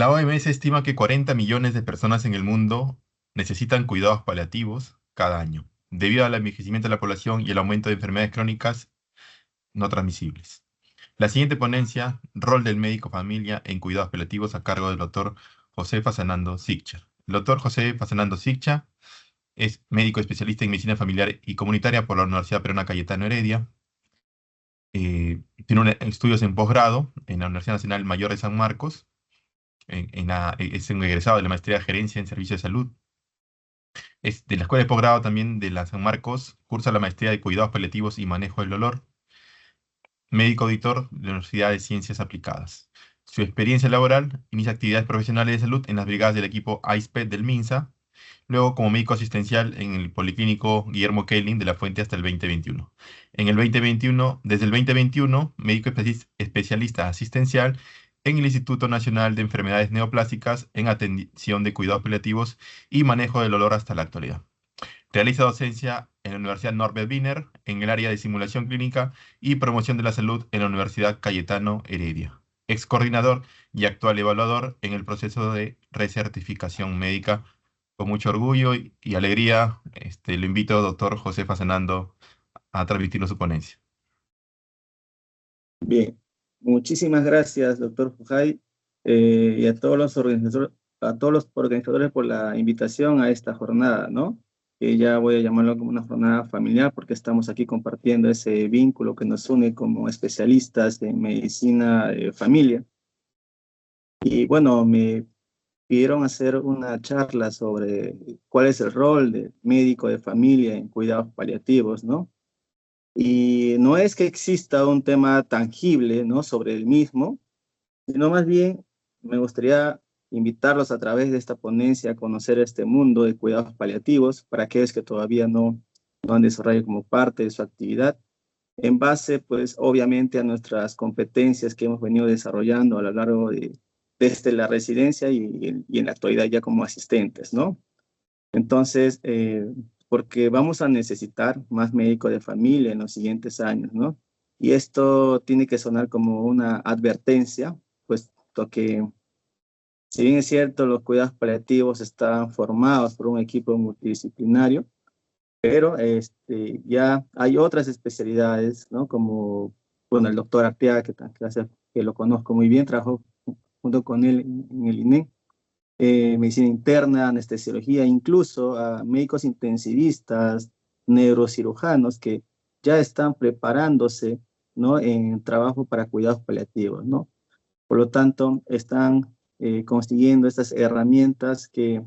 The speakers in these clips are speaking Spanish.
La OMS estima que 40 millones de personas en el mundo necesitan cuidados paliativos cada año, debido al envejecimiento de la población y el aumento de enfermedades crónicas no transmisibles. La siguiente ponencia, rol del médico familia en cuidados paliativos a cargo del doctor José Fasanando Siccha. El doctor José Fasanando Siccha es médico especialista en medicina familiar y comunitaria por la Universidad Peruana Cayetano Heredia. Tiene estudios en posgrado en la Universidad Nacional Mayor de San Marcos. Es un egresado de la maestría de gerencia en servicios de salud. Es de la Escuela de Posgrado también de la San Marcos. Cursa la maestría de cuidados paliativos y manejo del dolor. Médico auditor de la Universidad de Ciencias Aplicadas. Su experiencia laboral inicia actividades profesionales de salud en las brigadas del equipo AISPED del MINSA, luego como médico asistencial en el Policlínico Guillermo Kelling de la Fuente hasta el 2021. Desde el 2021, médico especialista asistencial en el Instituto Nacional de Enfermedades Neoplásicas en atención de cuidados paliativos y manejo del dolor hasta la actualidad. Realiza docencia en la Universidad Norbert Wiener en el área de simulación clínica y promoción de la salud en la Universidad Cayetano Heredia. Ex coordinador y actual evaluador en el proceso de recertificación médica. Con mucho orgullo y alegría, lo invito, doctor José Fasanando, a transmitirnos su ponencia. Bien, muchísimas gracias, doctor Fujay, y a todos los organizadores por la invitación a esta jornada, ¿no? Que ya voy a llamarlo como una jornada familiar porque estamos aquí compartiendo ese vínculo que nos une como especialistas en medicina familia. Y bueno, me pidieron hacer una charla sobre cuál es el rol del médico de familia en cuidados paliativos, ¿no? Y no es que exista un tema tangible, ¿no?, sobre el mismo, sino más bien me gustaría invitarlos a través de esta ponencia a conocer este mundo de cuidados paliativos para aquellos que todavía no han desarrollado como parte de su actividad, en base, pues, obviamente a nuestras competencias que hemos venido desarrollando a lo largo desde la residencia y en la actualidad ya como asistentes, ¿no? Entonces, porque vamos a necesitar más médicos de familia en los siguientes años, ¿no? Y esto tiene que sonar como una advertencia, puesto que, si bien es cierto, los cuidados paliativos están formados por un equipo multidisciplinario, pero ya hay otras especialidades, ¿no? Como, bueno, el doctor Arteaga, que lo conozco muy bien, trabajó junto con él en el INE, medicina interna, anestesiología, incluso a médicos intensivistas, neurocirujanos que ya están preparándose, ¿no?, en trabajo para cuidados paliativos, ¿no? Por lo tanto, están consiguiendo estas herramientas que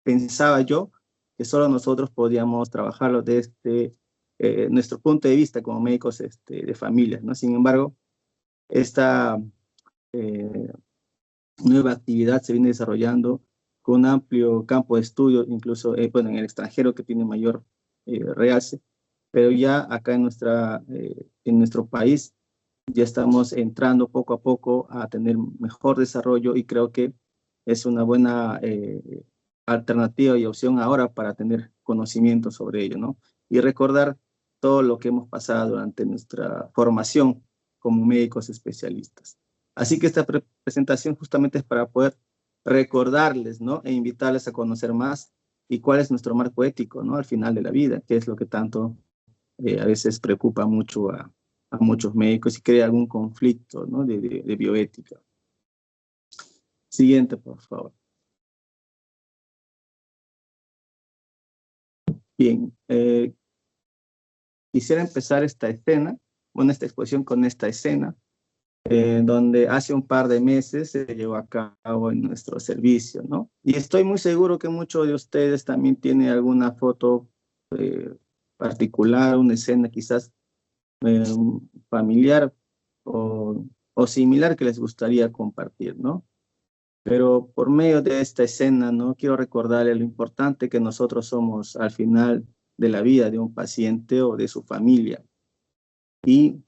pensaba yo que solo nosotros podíamos trabajarlo desde nuestro punto de vista como médicos de familia, ¿no? Sin embargo, esta eh, nueva actividad se viene desarrollando con un amplio campo de estudio, incluso bueno, en el extranjero que tiene mayor realce, pero ya acá en nuestro país ya estamos entrando poco a poco a tener mejor desarrollo y creo que es una buena alternativa y opción ahora para tener conocimiento sobre ello, ¿no? Y recordar todo lo que hemos pasado durante nuestra formación como médicos especialistas. Así que esta presentación justamente es para poder recordarles, ¿no?, e invitarles a conocer más y cuál es nuestro marco ético, ¿no?, al final de la vida, que es lo que tanto a veces preocupa mucho a muchos médicos y crea algún conflicto, ¿no?, de bioética. Siguiente, por favor. Bien, quisiera empezar esta exposición con esta escena, donde hace un par de meses se llevó a cabo en nuestro servicio, ¿no? Y estoy muy seguro que muchos de ustedes también tienen alguna foto particular, una escena quizás eh, familiar o similar que les gustaría compartir, ¿no? Pero por medio de esta escena, ¿no?, quiero recordarle lo importante que nosotros somos al final de la vida de un paciente o de su familia. Y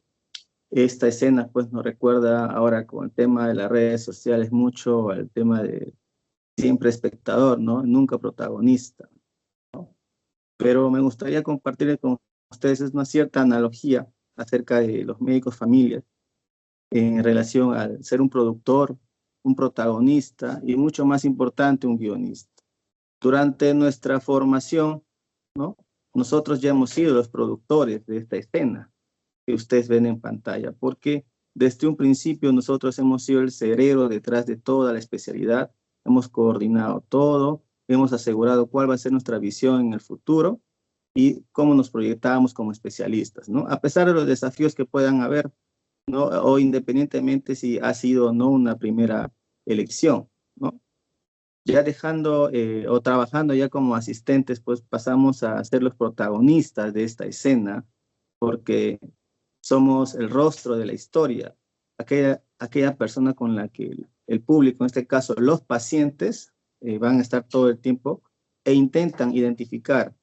esta escena, pues, nos recuerda ahora con el tema de las redes sociales mucho al tema de siempre espectador, ¿no?, nunca protagonista. Pero me gustaría compartir con ustedes una cierta analogía acerca de los médicos familias en relación al ser un productor un protagonista y mucho más importante, un guionista. Durante nuestra formación, ¿no? Nosotros ya hemos sido los productores de esta escena que ustedes ven en pantalla, porque desde un principio nosotros hemos sido el cerebro detrás de toda la especialidad, hemos coordinado todo, hemos asegurado cuál va a ser nuestra visión en el futuro y cómo nos proyectamos como especialistas, ¿no? A pesar de los desafíos que puedan haber, ¿no? O independientemente si ha sido o no una primera elección, ¿no? Ya dejando o trabajando ya como asistentes, pues pasamos a ser los protagonistas de esta escena, porque somos el rostro de la historia, aquella persona con la que el público, en este caso los pacientes, van a estar todo el tiempo e intentan identificar,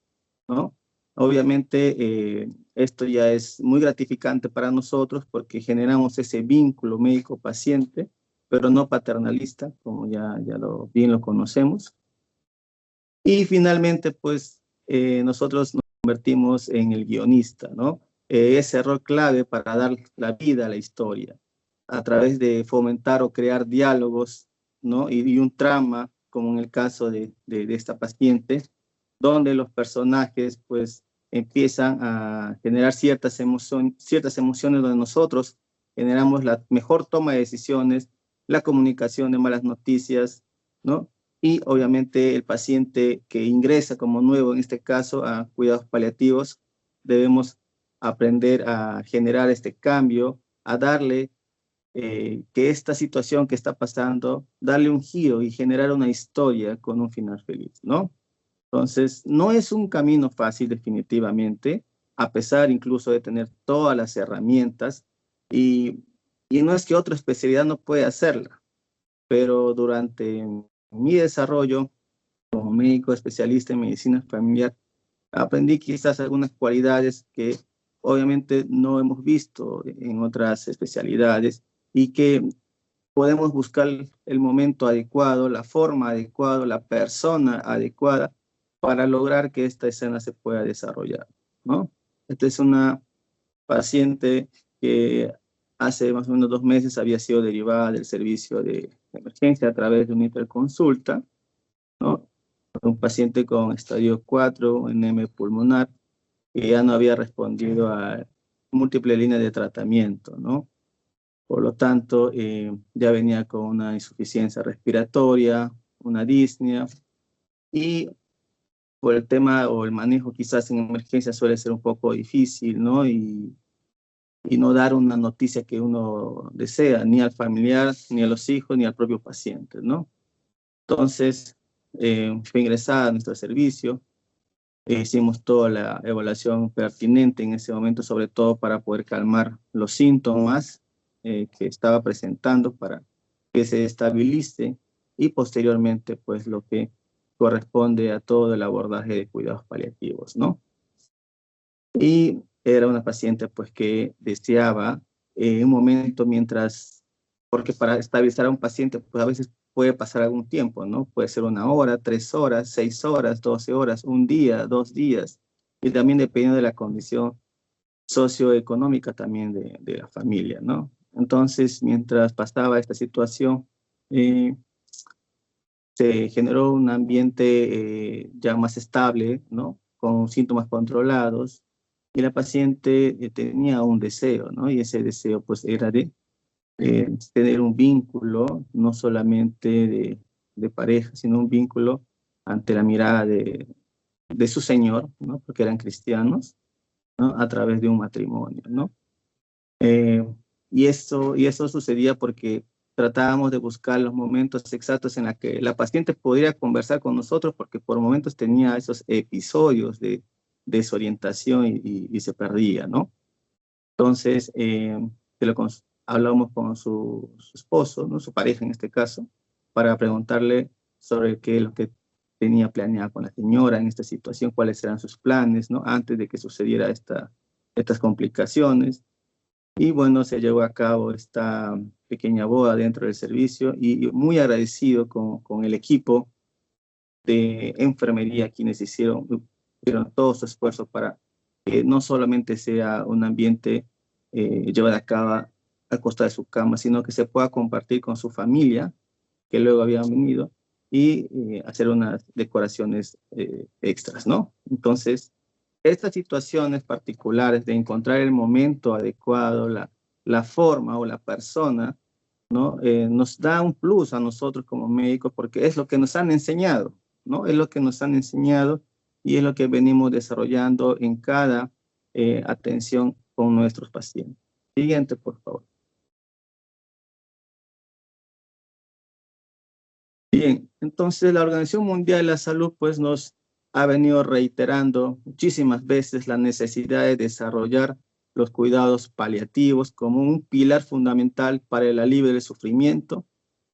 ¿no? Obviamente esto ya es muy gratificante para nosotros porque generamos ese vínculo médico-paciente, pero no paternalista, como bien lo conocemos. Y finalmente, pues, nosotros nos convertimos en el guionista, ¿no? Ese rol clave para dar la vida a la historia, a través de fomentar o crear diálogos, ¿no? Y un trama, como en el caso de esta paciente, donde los personajes, pues, empiezan a generar ciertas emociones donde nosotros generamos la mejor toma de decisiones, la comunicación de malas noticias, ¿no? Y obviamente el paciente que ingresa como nuevo, en este caso, a cuidados paliativos, debemos aprender a generar este cambio, a darle que esta situación que está pasando, darle un giro y generar una historia con un final feliz, ¿no? Entonces, no es un camino fácil definitivamente, a pesar incluso de tener todas las herramientas, y, y no es que otra especialidad no puede hacerla, pero durante mi desarrollo como médico especialista en medicina familiar, aprendí quizás algunas cualidades que obviamente no hemos visto en otras especialidades y que podemos buscar el momento adecuado, la forma adecuada, la persona adecuada para lograr que esta escena se pueda desarrollar, ¿no? Esta es una paciente que hace más o menos 2 meses había sido derivada del servicio de emergencia a través de una interconsulta, ¿no? Un paciente con estadio 4, enema pulmonar, que ya no había respondido a múltiples líneas de tratamiento, ¿no? Por lo tanto, ya venía con una insuficiencia respiratoria, una disnea, y por el tema o el manejo quizás en emergencia suele ser un poco difícil, ¿no? Y no dar una noticia que uno desea, ni al familiar, ni a los hijos, ni al propio paciente, ¿no? Entonces, fue ingresada a nuestro servicio, hicimos toda la evaluación pertinente en ese momento, sobre todo para poder calmar los síntomas que estaba presentando para que se estabilice y posteriormente pues lo que corresponde a todo el abordaje de cuidados paliativos, ¿no? Y era una paciente pues que deseaba un momento mientras, porque para estabilizar a un paciente pues a veces puede pasar algún tiempo, ¿no? Puede ser 1 hora, 3 horas, 6 horas, 12 horas, un día, 2 días, y también dependiendo de la condición socioeconómica también de la familia, ¿no? Entonces, mientras pasaba esta situación, se generó un ambiente ya más estable, ¿no? Con síntomas controlados, y la paciente tenía un deseo, ¿no? Y ese deseo pues era de tener un vínculo, no solamente de pareja, sino un vínculo ante la mirada de su Señor, ¿no? Porque eran cristianos, ¿no? A través de un matrimonio, ¿no? Eh, y eso sucedía porque tratábamos de buscar los momentos exactos en los que la paciente podría conversar con nosotros, porque por momentos tenía esos episodios de desorientación y se perdía, ¿no? Entonces, hablamos con su esposo, ¿no? Su pareja en este caso, para preguntarle sobre qué es lo que tenía planeado con la señora en esta situación, cuáles eran sus planes, ¿no? Antes de que sucediera estas complicaciones. Y bueno, se llevó a cabo esta pequeña boda dentro del servicio y muy agradecido con el equipo de enfermería quienes hicieron todo su esfuerzo para que no solamente sea un ambiente llevado a cabo a costa de su cama, sino que se pueda compartir con su familia que luego habían venido y hacer unas decoraciones extras, ¿no? Entonces, estas situaciones particulares de encontrar el momento adecuado, la forma o la persona, ¿no? Nos da un plus a nosotros como médicos porque es lo que nos han enseñado, ¿no? Es lo que nos han enseñado y es lo que venimos desarrollando en cada atención con nuestros pacientes. Siguiente, por favor. Bien, entonces la Organización Mundial de la Salud pues nos ha venido reiterando muchísimas veces la necesidad de desarrollar los cuidados paliativos como un pilar fundamental para el alivio del sufrimiento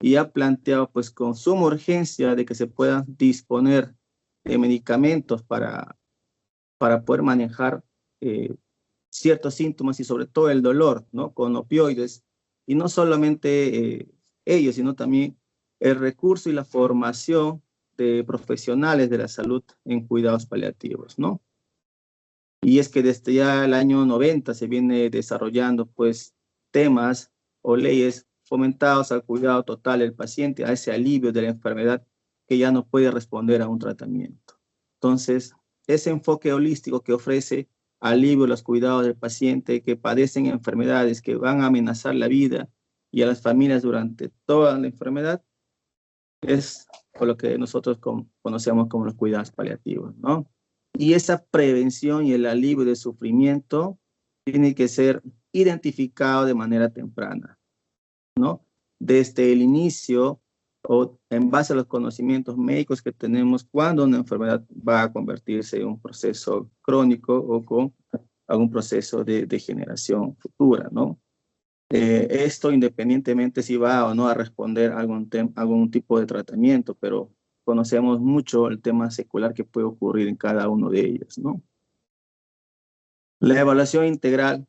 y ha planteado pues con suma urgencia de que se puedan disponer de medicamentos para poder manejar ciertos síntomas y sobre todo el dolor, ¿no? Con opioides y no solamente ellos, sino también el recurso y la formación de profesionales de la salud en cuidados paliativos, ¿no? Y es que desde ya el año 90 se viene desarrollando, pues, temas o leyes fomentados al cuidado total del paciente, a ese alivio de la enfermedad que ya no puede responder a un tratamiento. Entonces, ese enfoque holístico que ofrece alivio a los cuidados del paciente que padecen enfermedades que van a amenazar la vida y a las familias durante toda la enfermedad, es por lo que nosotros conocemos como los cuidados paliativos, ¿no? Y esa prevención y el alivio del sufrimiento tiene que ser identificado de manera temprana, ¿no? Desde el inicio o en base a los conocimientos médicos que tenemos cuando una enfermedad va a convertirse en un proceso crónico o con algún proceso de degeneración futura, ¿no? Esto independientemente si va o no a responder a algún tipo de tratamiento, pero conocemos mucho el tema secular que puede ocurrir en cada uno de ellos, ¿no? La evaluación integral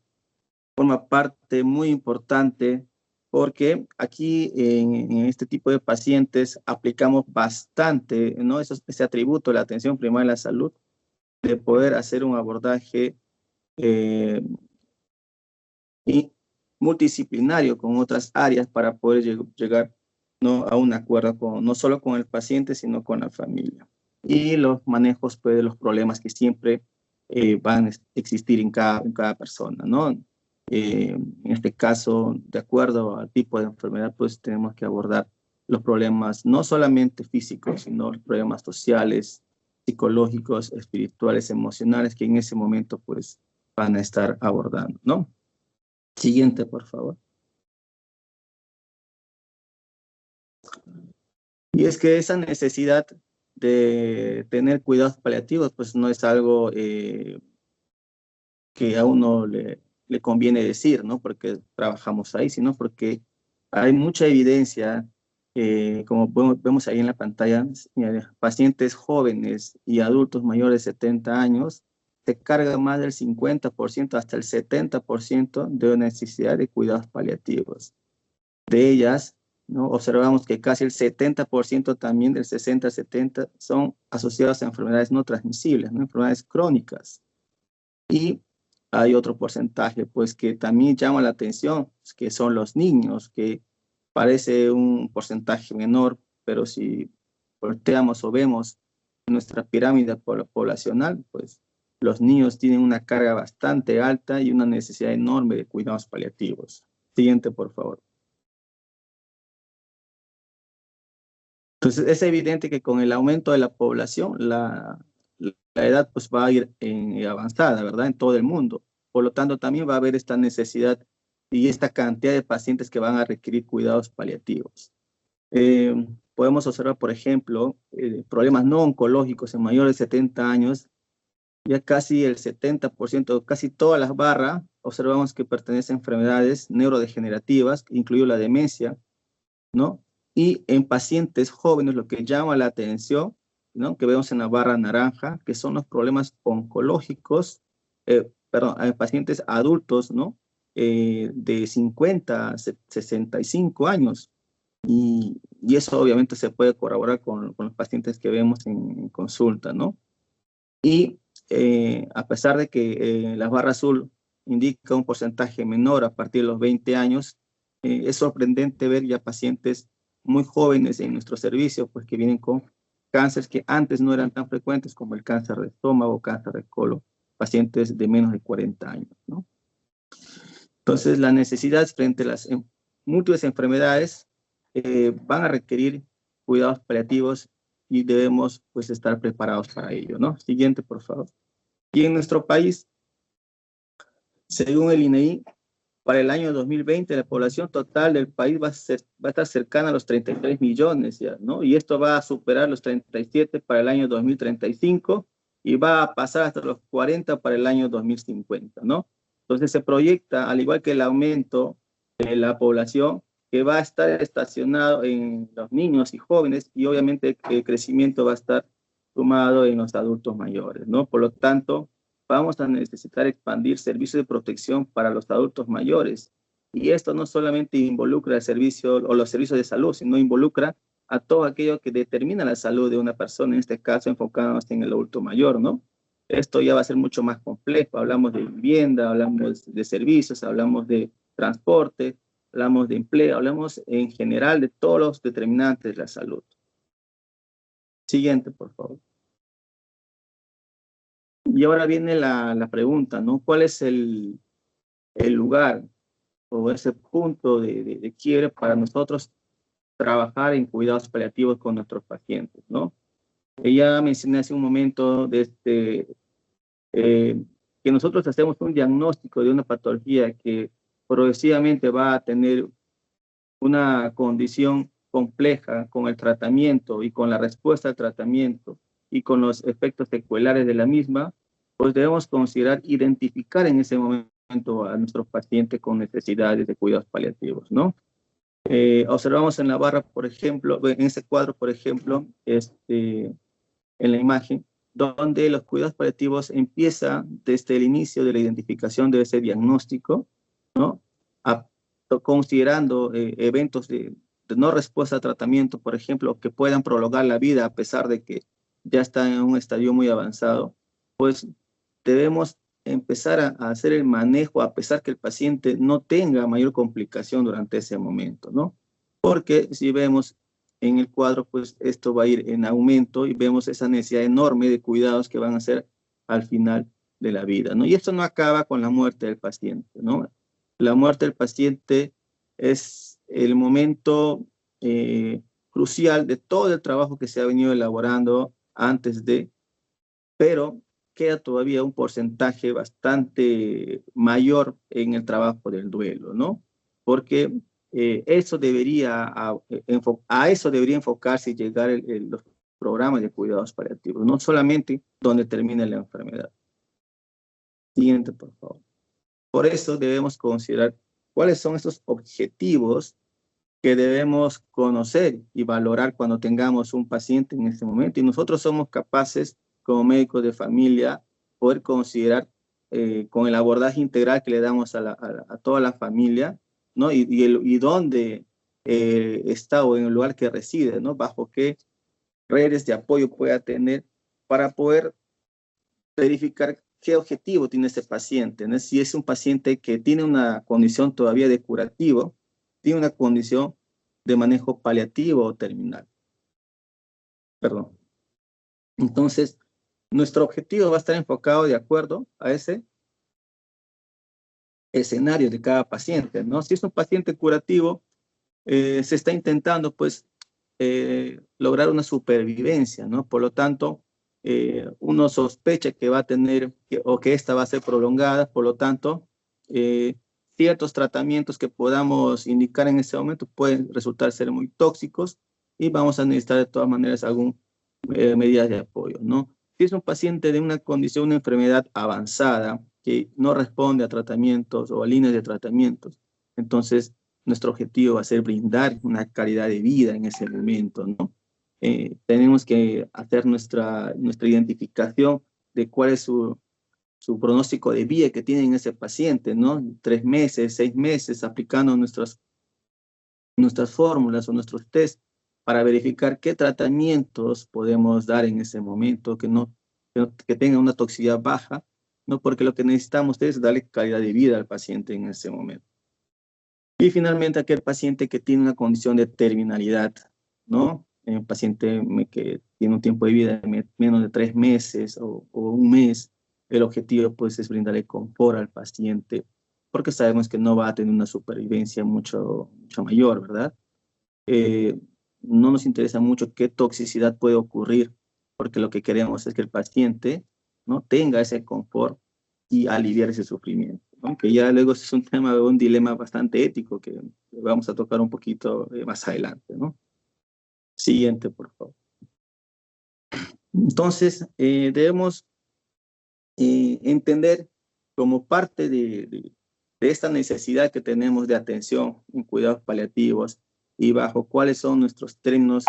forma parte muy importante porque aquí en este tipo de pacientes aplicamos bastante, ¿no? Ese atributo de la atención primaria de la salud, de poder hacer un abordaje eh, y multidisciplinario con otras áreas para poder llegar, ¿no? A un acuerdo no solo con el paciente, sino con la familia. Y los manejos pues, de los problemas que siempre van a existir en cada persona, ¿no? En este caso, de acuerdo al tipo de enfermedad, pues tenemos que abordar los problemas no solamente físicos, sino los problemas sociales, psicológicos, espirituales, emocionales, que en ese momento pues van a estar abordando, ¿no? Siguiente, por favor. Y es que esa necesidad de tener cuidados paliativos, pues no es algo que a uno le conviene decir, ¿no? Porque trabajamos ahí, sino porque hay mucha evidencia, como vemos ahí en la pantalla, pacientes jóvenes y adultos mayores de 70 años, se carga más del 50% hasta el 70% de necesidad de cuidados paliativos. De ellas, ¿no? Observamos que casi el 70% también del 60 al 70 son asociadas a enfermedades no transmisibles, ¿no? Enfermedades crónicas. Y hay otro porcentaje, pues, que también llama la atención, que son los niños, que parece un porcentaje menor, pero si volteamos o vemos nuestra pirámide poblacional, pues, los niños tienen una carga bastante alta y una necesidad enorme de cuidados paliativos. Siguiente, por favor. Entonces, es evidente que con el aumento de la población, la edad pues va a ir avanzada, ¿verdad? En todo el mundo. Por lo tanto, también va a haber esta necesidad y esta cantidad de pacientes que van a requerir cuidados paliativos. Podemos observar, por ejemplo, problemas no oncológicos en mayores de 70 años. Ya casi el 70%, casi todas las barras, observamos que pertenecen a enfermedades neurodegenerativas, incluido la demencia, ¿no? Y en pacientes jóvenes, lo que llama la atención, ¿no? Que vemos en la barra naranja, que son los problemas oncológicos, en pacientes adultos, ¿no? De 50 a 65 años. Y eso obviamente se puede corroborar con los pacientes que vemos en consulta, ¿no? Y a pesar de que la barra azul indica un porcentaje menor a partir de los 20 años, es sorprendente ver ya pacientes muy jóvenes en nuestro servicio, pues que vienen con cánceres que antes no eran tan frecuentes, como el cáncer de estómago, cáncer de colon, pacientes de menos de 40 años, ¿no? Entonces, las necesidades frente a las múltiples enfermedades van a requerir cuidados paliativos y debemos, pues, estar preparados para ello, ¿no? Siguiente, por favor. Y en nuestro país, según el INEI, para el año 2020, la población total del país va a estar cercana a los 33 millones, ya, ¿no? Y esto va a superar los 37 para el año 2035 y va a pasar hasta los 40 para el año 2050, ¿no? Entonces se proyecta, al igual que el aumento de la población, que va a estar estacionado en los niños y jóvenes, y obviamente el crecimiento va a estar sumado en los adultos mayores, ¿no? Por lo tanto, vamos a necesitar expandir servicios de protección para los adultos mayores. Y esto no solamente involucra el servicio o los servicios de salud, sino involucra a todo aquello que determina la salud de una persona, en este caso enfocándonos en el adulto mayor, ¿no? Esto ya va a ser mucho más complejo. Hablamos de vivienda, hablamos de servicios, hablamos de transporte, hablamos de empleo, hablamos en general de todos los determinantes de la salud. Siguiente, por favor. Y ahora viene la pregunta, ¿no? ¿Cuál es el lugar o ese punto de quiebre para nosotros trabajar en cuidados paliativos con nuestros pacientes, ¿no? Ya mencioné hace un momento que nosotros hacemos un diagnóstico de una patología que progresivamente va a tener una condición compleja con el tratamiento y con la respuesta al tratamiento y con los efectos secuelares de la misma, pues debemos considerar identificar en ese momento a nuestros pacientes con necesidades de cuidados paliativos, ¿no? Observamos en la barra, por ejemplo, en ese cuadro, por ejemplo, en la imagen, donde los cuidados paliativos empiezan desde el inicio de la identificación de ese diagnóstico, ¿no? Considerando eventos de no respuesta a tratamiento, por ejemplo, que puedan prolongar la vida a pesar de que ya está en un estadio muy avanzado, pues debemos empezar a hacer el manejo a pesar que el paciente no tenga mayor complicación durante ese momento, ¿no? Porque si vemos en el cuadro, pues esto va a ir en aumento y vemos esa necesidad enorme de cuidados que van a ser al final de la vida, ¿no? Y esto no acaba con la muerte del paciente, ¿no? La muerte del paciente es el momento crucial de todo el trabajo que se ha venido elaborando antes de, pero queda todavía un porcentaje bastante mayor en el trabajo del duelo, ¿no? Porque eso debería, a eso debería enfocarse y llegar los programas de cuidados paliativos, no solamente donde termine la enfermedad. Siguiente, por favor. Por eso debemos considerar cuáles son esos objetivos que debemos conocer y valorar cuando tengamos un paciente en este momento. Y nosotros somos capaces, como médicos de familia, poder considerar con el abordaje integral que le damos a toda la familia, ¿no? Y dónde está o en el lugar que reside, ¿no? Bajo qué redes de apoyo pueda tener para poder verificar qué objetivo tiene este paciente, ¿no? Si es un paciente que tiene una condición todavía de curativo, tiene una condición de manejo paliativo o terminal. Perdón. Entonces, nuestro objetivo va a estar enfocado de acuerdo a ese escenario de cada paciente, ¿no? Si es un paciente curativo, se está intentando, pues, lograr una supervivencia, ¿no? Por lo tanto, uno sospecha que va a tener, o que esta va a ser prolongada, por lo tanto, ciertos tratamientos que podamos indicar en ese momento pueden resultar ser muy tóxicos y vamos a necesitar de todas maneras algunas medidas de apoyo, ¿no? Si es un paciente de una condición, una enfermedad avanzada que no responde a tratamientos o a líneas de tratamientos, entonces nuestro objetivo va a ser brindar una calidad de vida en ese momento, ¿no? Tenemos que hacer nuestra identificación de cuál es su pronóstico de vida que tiene en ese paciente, ¿no? 3 meses, 6 meses, aplicando nuestras fórmulas o nuestros test para verificar qué tratamientos podemos dar en ese momento, que tenga una toxicidad baja, ¿no? Porque lo que necesitamos es darle calidad de vida al paciente en ese momento. Y finalmente aquel paciente que tiene una condición de terminalidad, ¿no? Un paciente que tiene un tiempo de vida de menos de 3 meses o un mes, el objetivo pues es brindarle confort al paciente, porque sabemos que no va a tener una supervivencia mucho mayor, ¿verdad? Eh, no nos interesa mucho qué toxicidad puede ocurrir, porque lo que queremos es que el paciente, ¿no?, tenga ese confort y aliviar ese sufrimiento, ¿no? Que ya luego es un tema, un dilema bastante ético que vamos a tocar un poquito más adelante, ¿no? Siguiente, por favor. Entonces, debemos entender como parte de esta necesidad que tenemos de atención en cuidados paliativos y bajo cuáles son nuestros términos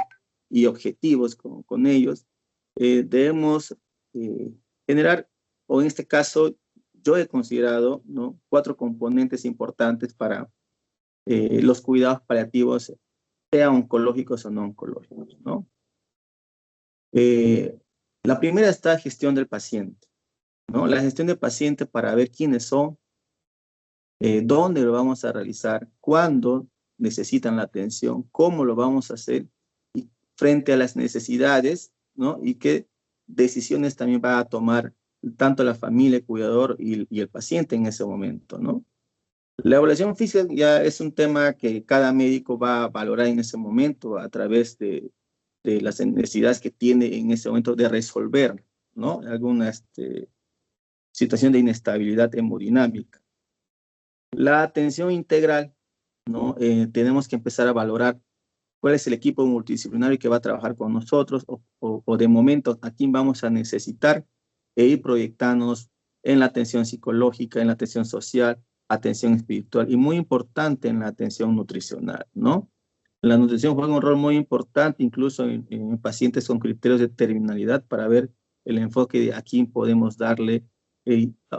y objetivos con ellos, debemos eh, generar, o en este caso, yo he considerado, ¿no?, 4 componentes importantes para los cuidados paliativos, sea oncológicos o no oncológicos, ¿no? Eh, la primera está gestión del paciente, ¿no? La gestión del paciente para ver quiénes son, dónde lo vamos a realizar, cuándo necesitan la atención, cómo lo vamos a hacer, y frente a las necesidades, ¿no?, y qué decisiones también va a tomar tanto la familia, el cuidador y el paciente en ese momento, ¿no? La evaluación física ya es un tema que cada médico va a valorar en ese momento a través de las necesidades que tiene en ese momento de resolver, ¿no?, alguna situación de inestabilidad hemodinámica. La atención integral, ¿no? Tenemos que empezar a valorar cuál es el equipo multidisciplinario que va a trabajar con nosotros o de momento a quién vamos a necesitar e ir proyectándonos en la atención psicológica, en la atención social, atención espiritual y muy importante en la atención nutricional, ¿no? La nutrición juega un rol muy importante incluso en pacientes con criterios de terminalidad para ver el enfoque de a quién podemos darle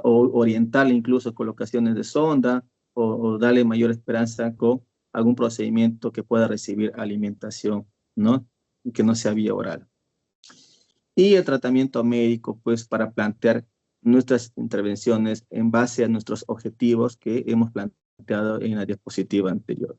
o orientarle incluso colocaciones de sonda o darle mayor esperanza con algún procedimiento que pueda recibir alimentación, ¿no?, y que no sea vía oral. Y el tratamiento médico, pues, para plantear nuestras intervenciones en base a nuestros objetivos que hemos planteado en la diapositiva anterior.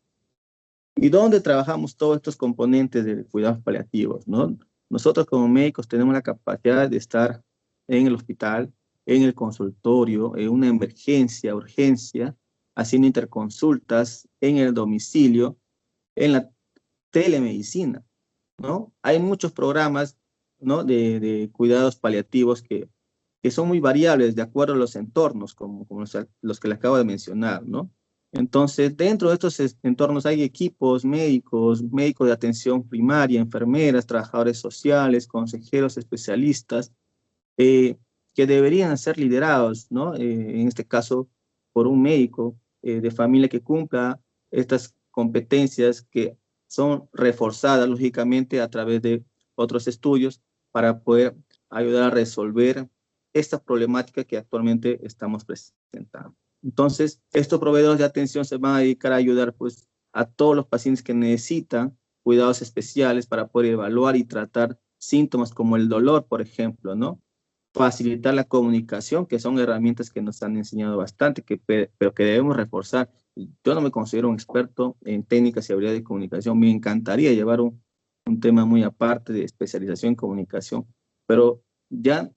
¿Y dónde trabajamos todos estos componentes de cuidados paliativos, no? Nosotros como médicos tenemos la capacidad de estar en el hospital, en el consultorio, en una emergencia, urgencia, haciendo interconsultas en el domicilio, en la telemedicina, ¿no? Hay muchos programas, ¿no?, de cuidados paliativos que son muy variables de acuerdo a los entornos, como los que le acabo de mencionar, ¿no? Entonces, dentro de estos entornos hay equipos médicos, médicos de atención primaria, enfermeras, trabajadores sociales, consejeros especialistas, eh, que deberían ser liderados, ¿no? En este caso, por un médico de familia que cumpla estas competencias que son reforzadas, lógicamente, a través de otros estudios para poder ayudar a resolver esta problemática que actualmente estamos presentando. Entonces, estos proveedores de atención se van a dedicar a ayudar, pues, a todos los pacientes que necesitan cuidados especiales para poder evaluar y tratar síntomas como el dolor, por ejemplo, ¿no? Facilitar la comunicación, que son herramientas que nos han enseñado bastante, pero que debemos reforzar. Yo no me considero un experto en técnicas y habilidades de comunicación. Me encantaría llevar un tema muy aparte de especialización en comunicación, pero ya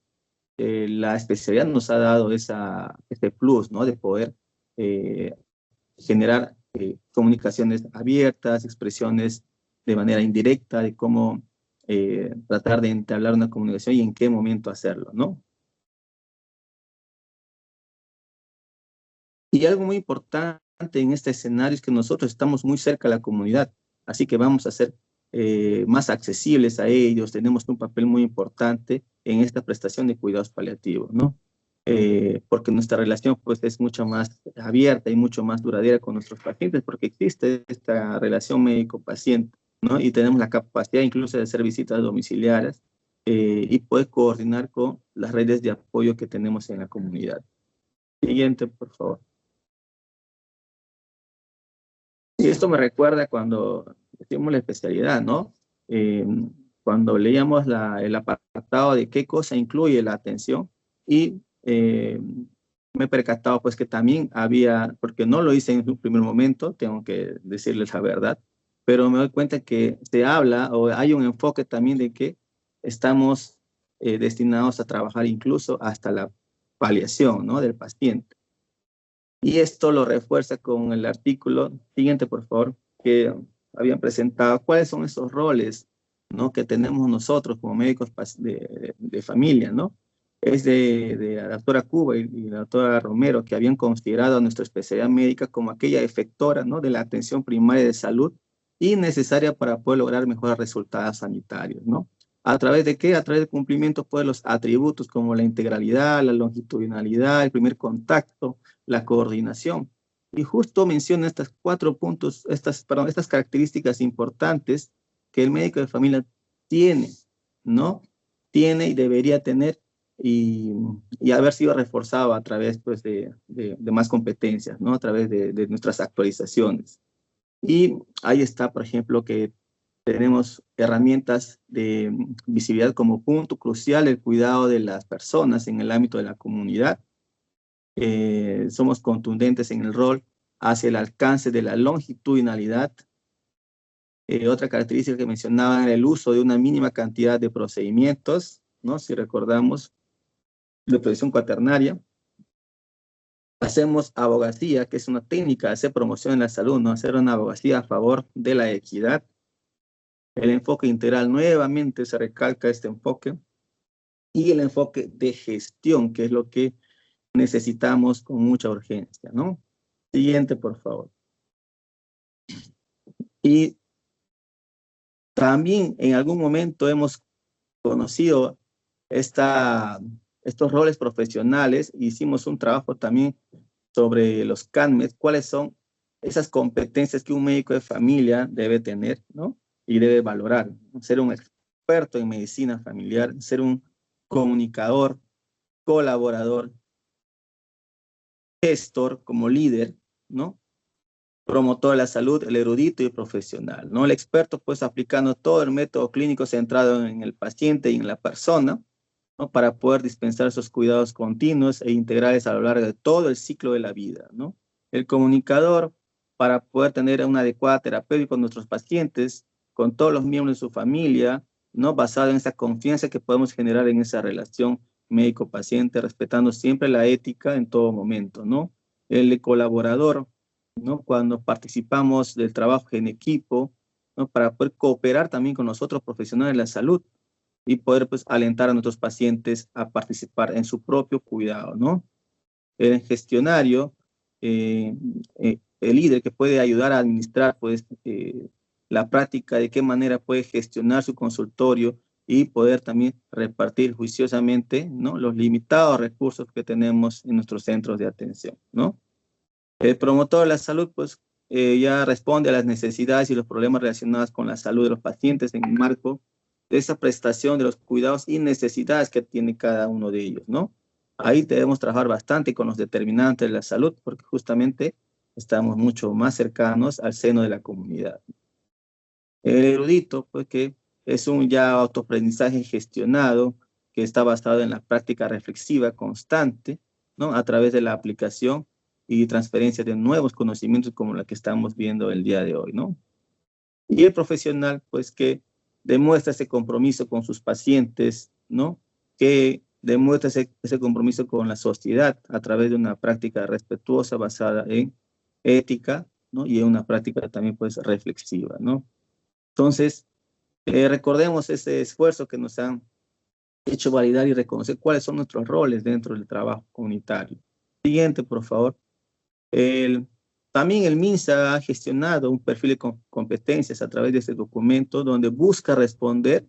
la especialidad nos ha dado ese plus, ¿no?, de poder eh, generar comunicaciones abiertas, expresiones de manera indirecta, de cómo tratar de entablar una comunicación y en qué momento hacerlo, ¿no? Y algo muy importante en este escenario es que nosotros estamos muy cerca de la comunidad, así que vamos a ser más accesibles a ellos, tenemos un papel muy importante en esta prestación de cuidados paliativos, ¿no? Porque nuestra relación pues es mucho más abierta y mucho más duradera con nuestros pacientes, porque existe esta relación médico-paciente, ¿no? Y tenemos la capacidad incluso de hacer visitas domiciliarias y poder coordinar con las redes de apoyo que tenemos en la comunidad. Siguiente, por favor. Y esto me recuerda cuando hicimos la especialidad, ¿no? Cuando leíamos el apartado de qué cosa incluye la atención y me he percatado pues que también había, porque no lo hice en un primer momento, tengo que decirles la verdad, pero me doy cuenta que se habla o hay un enfoque también de que estamos destinados a trabajar incluso hasta la paliación, ¿no?, del paciente. Y esto lo refuerza con el artículo siguiente, por favor, que habían presentado. ¿Cuáles son esos roles, ¿no?, que tenemos nosotros como médicos de familia, ¿no? Es de la doctora Cuba y la doctora Romero, que habían considerado a nuestra especialidad médica como aquella efectora, ¿no?, de la atención primaria de salud y necesaria para poder lograr mejores resultados sanitarios, ¿no? ¿A través de qué? A través del cumplimiento pues, de los atributos como la integralidad, la longitudinalidad, el primer contacto, la coordinación. Y justo menciona estos 4 puntos, estas características importantes que el médico de familia tiene, ¿no? Tiene y debería tener y haber sido reforzado a través pues, de más competencias, ¿no? A través de nuestras actualizaciones. Y ahí está, por ejemplo, que tenemos herramientas de visibilidad como punto crucial el cuidado de las personas en el ámbito de la comunidad. Somos contundentes en el rol hacia el alcance de la longitudinalidad. Otra característica que mencionaba era el uso de una mínima cantidad de procedimientos, ¿no? Si recordamos, de protección cuaternaria. Hacemos abogacía, que es una técnica de hacer promoción en la salud, ¿no? Hacer una abogacía a favor de la equidad. El enfoque integral, nuevamente se recalca este enfoque. Y el enfoque de gestión, que es lo que necesitamos con mucha urgencia, ¿no? Siguiente, por favor. Y también en algún momento hemos conocido estos roles profesionales. Hicimos un trabajo también sobre los CANMED, cuáles son esas competencias que un médico de familia debe tener, ¿no? Y debe valorar. Ser un experto en medicina familiar, ser un comunicador, colaborador, gestor como líder, ¿no? Promotor de la salud, el erudito y el profesional, ¿no? El experto, pues, aplicando todo el método clínico centrado en el paciente y en la persona, ¿no? Para poder dispensar esos cuidados continuos e integrales a lo largo de todo el ciclo de la vida, ¿no? El comunicador, para poder tener una adecuada terapéutica con nuestros pacientes, con todos los miembros de su familia, ¿no? Basado en esa confianza que podemos generar en esa relación médico-paciente, respetando siempre la ética en todo momento, ¿no? El colaborador, ¿no? Cuando participamos del trabajo en equipo, ¿no? Para poder cooperar también con nosotros profesionales de la salud y poder pues alentar a nuestros pacientes a participar en su propio cuidado, ¿no? El gestionario, el líder que puede ayudar a administrar pues la práctica, de qué manera puede gestionar su consultorio y poder también repartir juiciosamente, ¿no?, los limitados recursos que tenemos en nuestros centros de atención, ¿no? El promotor de la salud, pues, ya responde a las necesidades y los problemas relacionados con la salud de los pacientes en el marco de esa prestación de los cuidados y necesidades que tiene cada uno de ellos, ¿no? Ahí debemos trabajar bastante con los determinantes de la salud, porque justamente estamos mucho más cercanos al seno de la comunidad. El erudito, pues, que es un ya autoaprendizaje gestionado, que está basado en la práctica reflexiva constante, ¿no? A través de la aplicación y transferencia de nuevos conocimientos como la que estamos viendo el día de hoy, ¿no? Y el profesional, pues, que demuestra ese compromiso con sus pacientes, ¿no? Que demuestra ese compromiso con la sociedad a través de una práctica respetuosa basada en ética, ¿no? Y en una práctica también, pues, reflexiva, ¿no? Entonces, recordemos ese esfuerzo que nos han hecho validar y reconocer cuáles son nuestros roles dentro del trabajo comunitario. Siguiente, por favor. También el MINSA ha gestionado un perfil de competencias a través de este documento donde busca responder,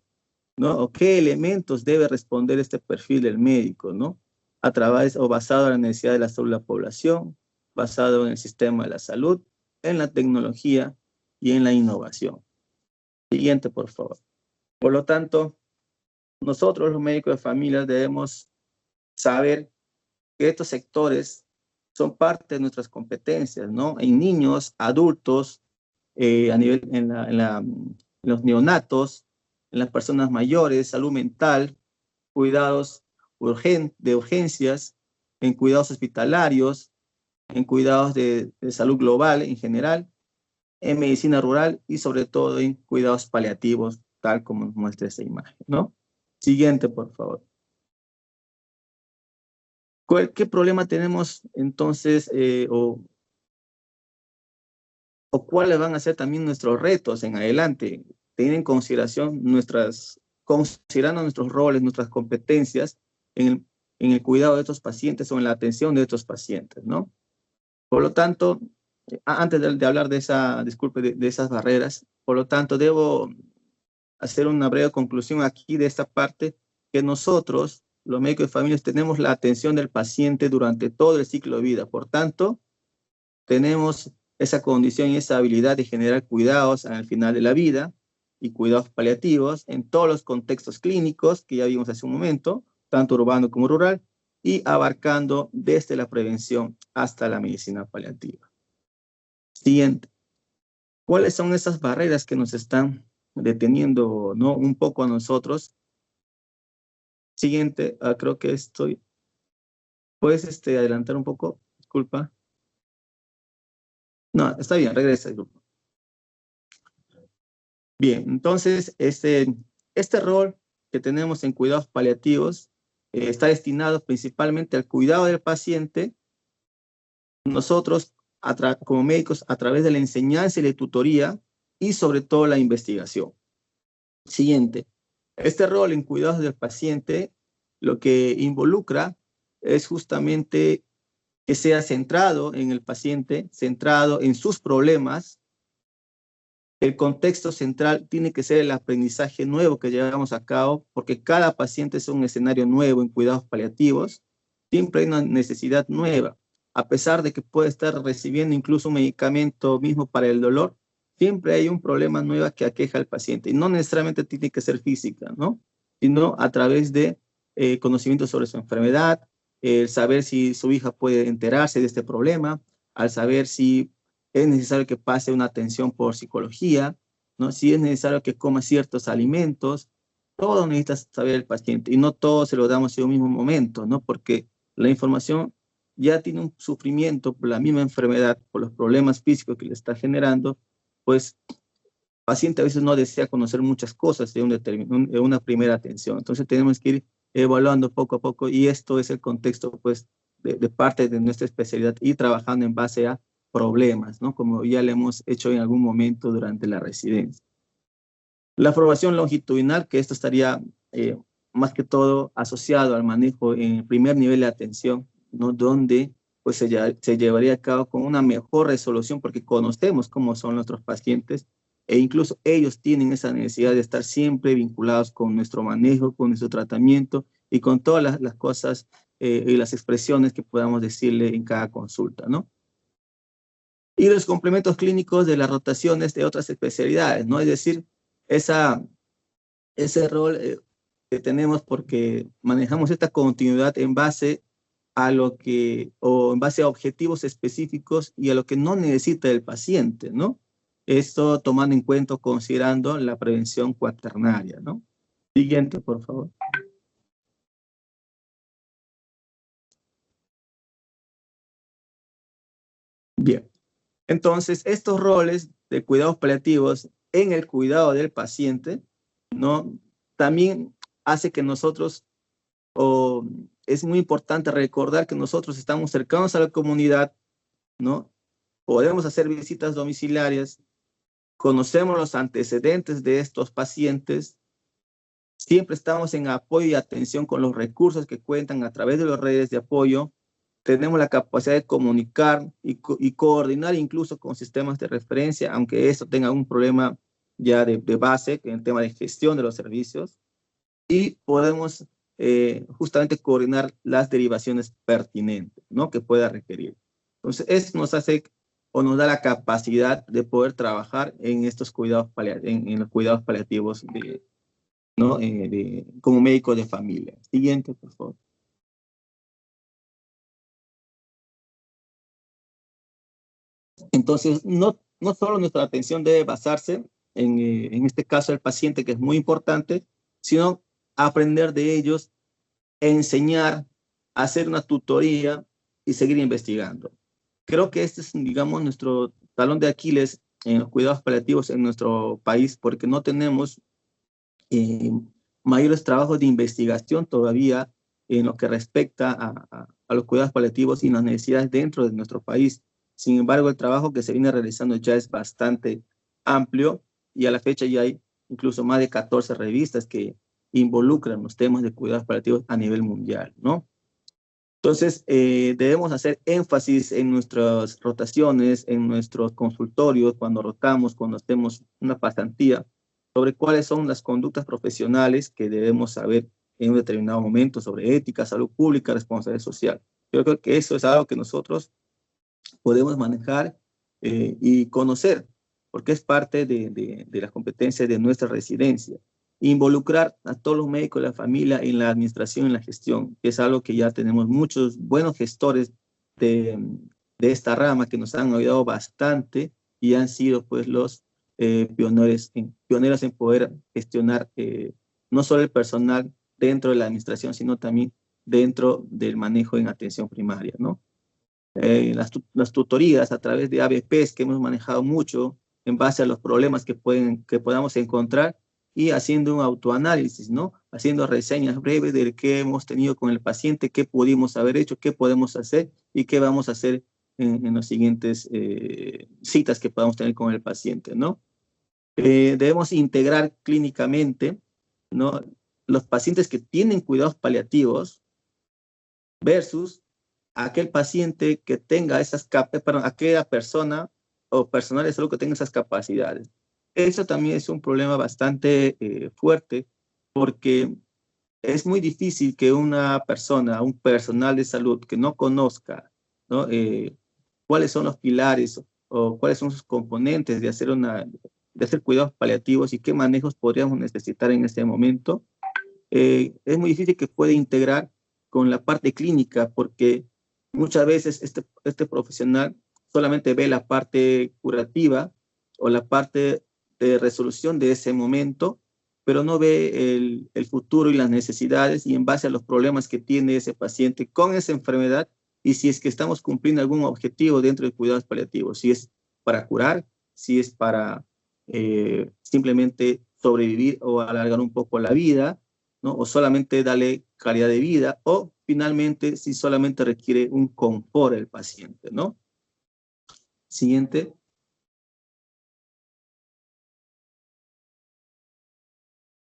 ¿no? O qué elementos debe responder este perfil del médico, ¿no? A través o basado en la necesidad de la salud de la población, basado en el sistema de la salud, en la tecnología y en la innovación. Siguiente, por favor. Por lo tanto, nosotros los médicos de familia debemos saber que estos sectores son parte de nuestras competencias, ¿no? En niños, adultos, a nivel, en los neonatos, en las personas mayores, salud mental, cuidados de urgencias, en cuidados hospitalarios, en cuidados de salud global en general, en medicina rural y sobre todo en cuidados paliativos, tal como muestra esta imagen, ¿no? Siguiente, por favor. ¿Qué problema tenemos entonces o cuáles van a ser también nuestros retos en adelante? Teniendo en consideración considerando nuestros roles, nuestras competencias en el cuidado de estos pacientes o en la atención de estos pacientes, ¿no? Por lo tanto, antes de hablar de esas barreras, por lo tanto, debo hacer una breve conclusión aquí de esta parte, que nosotros, los médicos de familias, tenemos la atención del paciente durante todo el ciclo de vida. Por tanto, tenemos esa condición y esa habilidad de generar cuidados al final de la vida y cuidados paliativos en todos los contextos clínicos que ya vimos hace un momento, tanto urbano como rural, y abarcando desde la prevención hasta la medicina paliativa. Siguiente. ¿Cuáles son esas barreras que nos están deteniendo, ¿no? Un poco a nosotros? Siguiente. Creo que ¿Puedes adelantar un poco? Disculpa. No, está bien, regresa el grupo. Bien, entonces, este rol que tenemos en cuidados paliativos está destinado principalmente al cuidado del paciente. Nosotros, como médicos, a través de la enseñanza y la tutoría y sobre todo la investigación. Siguiente. Este rol en cuidados del paciente lo que involucra es justamente que sea centrado en el paciente, centrado en sus problemas. El contexto central tiene que ser el aprendizaje nuevo que llevamos a cabo, porque cada paciente es un escenario nuevo en cuidados paliativos. Siempre hay una necesidad nueva. A pesar de que puede estar recibiendo incluso un medicamento mismo para el dolor, siempre hay un problema nuevo que aqueja al paciente. Y no necesariamente tiene que ser física, ¿no? Sino a través de conocimiento sobre su enfermedad, saber si su hija puede enterarse de este problema, al saber si es necesario que pase una atención por psicología, ¿no? Si es necesario que coma ciertos alimentos, todo necesita saber el paciente y no todo se lo damos en un mismo momento, ¿no? Porque la información ya tiene un sufrimiento por la misma enfermedad, por los problemas físicos que le está generando, pues el paciente a veces no desea conocer muchas cosas de una primera atención. Entonces tenemos que ir evaluando poco a poco y esto es el contexto, pues, de parte de nuestra especialidad y trabajando en base a problemas, ¿no? Como ya le hemos hecho en algún momento durante la residencia. La formación longitudinal, que esto estaría más que todo asociado al manejo en el primer nivel de atención, ¿no? Donde pues se llevaría a cabo con una mejor resolución porque conocemos cómo son nuestros pacientes e incluso ellos tienen esa necesidad de estar siempre vinculados con nuestro manejo, con nuestro tratamiento y con todas las cosas y las expresiones que podamos decirle en cada consulta, ¿no? Y los complementos clínicos de las rotaciones de otras especialidades, ¿no? Es decir, ese rol que tenemos porque manejamos esta continuidad en base a en base a objetivos específicos y a lo que no necesita el paciente, ¿no? Esto tomando en cuenta, considerando la prevención cuaternaria, ¿no? Siguiente, por favor. Bien. Entonces, estos roles de cuidados paliativos en el cuidado del paciente, ¿no? También hace que nosotros, es muy importante recordar que nosotros estamos cercanos a la comunidad, ¿no? Podemos hacer visitas domiciliarias, conocemos los antecedentes de estos pacientes, siempre estamos en apoyo y atención con los recursos que cuentan a través de las redes de apoyo, tenemos la capacidad de comunicar y coordinar incluso con sistemas de referencia, aunque esto tenga un problema ya de base en el tema de gestión de los servicios, y podemos justamente coordinar las derivaciones pertinentes, ¿no? Que pueda requerir. Entonces, esto nos hace o nos da la capacidad de poder trabajar en estos cuidados en los cuidados paliativos ¿no? Como médico de familia. Siguiente, por favor. Entonces, no solo nuestra atención debe basarse en este caso el paciente, que es muy importante, sino aprender de ellos, enseñar, hacer una tutoría y seguir investigando. Creo que este es, digamos, nuestro talón de Aquiles en los cuidados paliativos en nuestro país, porque no tenemos eh, mayores trabajos de investigación todavía en lo que respecta a los cuidados paliativos y las necesidades dentro de nuestro país. Sin embargo, el trabajo que se viene realizando ya es bastante amplio y a la fecha ya hay incluso más de 14 revistas que involucran los temas de cuidados paliativos a nivel mundial, ¿no? Entonces, debemos hacer énfasis en nuestras rotaciones, en nuestros consultorios, cuando rotamos, cuando hacemos una pasantía, sobre cuáles son las conductas profesionales que debemos saber en un determinado momento sobre ética, salud pública, responsabilidad social. Yo creo que eso es algo que nosotros podemos manejar y conocer, porque es parte de las competencias de nuestra residencia. Involucrar a todos los médicos de la familia en la administración y en la gestión, que es algo que ya tenemos muchos buenos gestores de, de esta rama que nos han ayudado bastante y han sido pues los pioneros en poder gestionar no solo el personal dentro de la administración, sino también dentro del manejo en atención primaria, ¿no? Las tutorías a través de ABPs que hemos manejado mucho en base a los problemas que podamos encontrar y haciendo un autoanálisis, ¿no? Haciendo reseñas breves de qué hemos tenido con el paciente, qué pudimos haber hecho, qué podemos hacer y qué vamos a hacer en las siguientes citas que podamos tener con el paciente, ¿no? Debemos integrar clínicamente, ¿no? Los pacientes que tienen cuidados paliativos versus aquel paciente que tenga esas capacidades, aquella persona o personal de salud que tenga esas capacidades. Eso también es un problema bastante fuerte porque es muy difícil que una persona, un personal de salud que no conozca, ¿no? Cuáles son los pilares o cuáles son sus componentes de hacer cuidados paliativos y qué manejos podríamos necesitar en este momento, es muy difícil que pueda integrar con la parte clínica porque muchas veces este profesional solamente ve la parte curativa o la parte de resolución de ese momento, pero no ve el futuro y las necesidades y en base a los problemas que tiene ese paciente con esa enfermedad y si es que estamos cumpliendo algún objetivo dentro de cuidados paliativos, si es para curar, si es para simplemente sobrevivir o alargar un poco la vida, ¿no? O solamente darle calidad de vida, o finalmente si solamente requiere un confort el paciente, ¿no? Siguiente.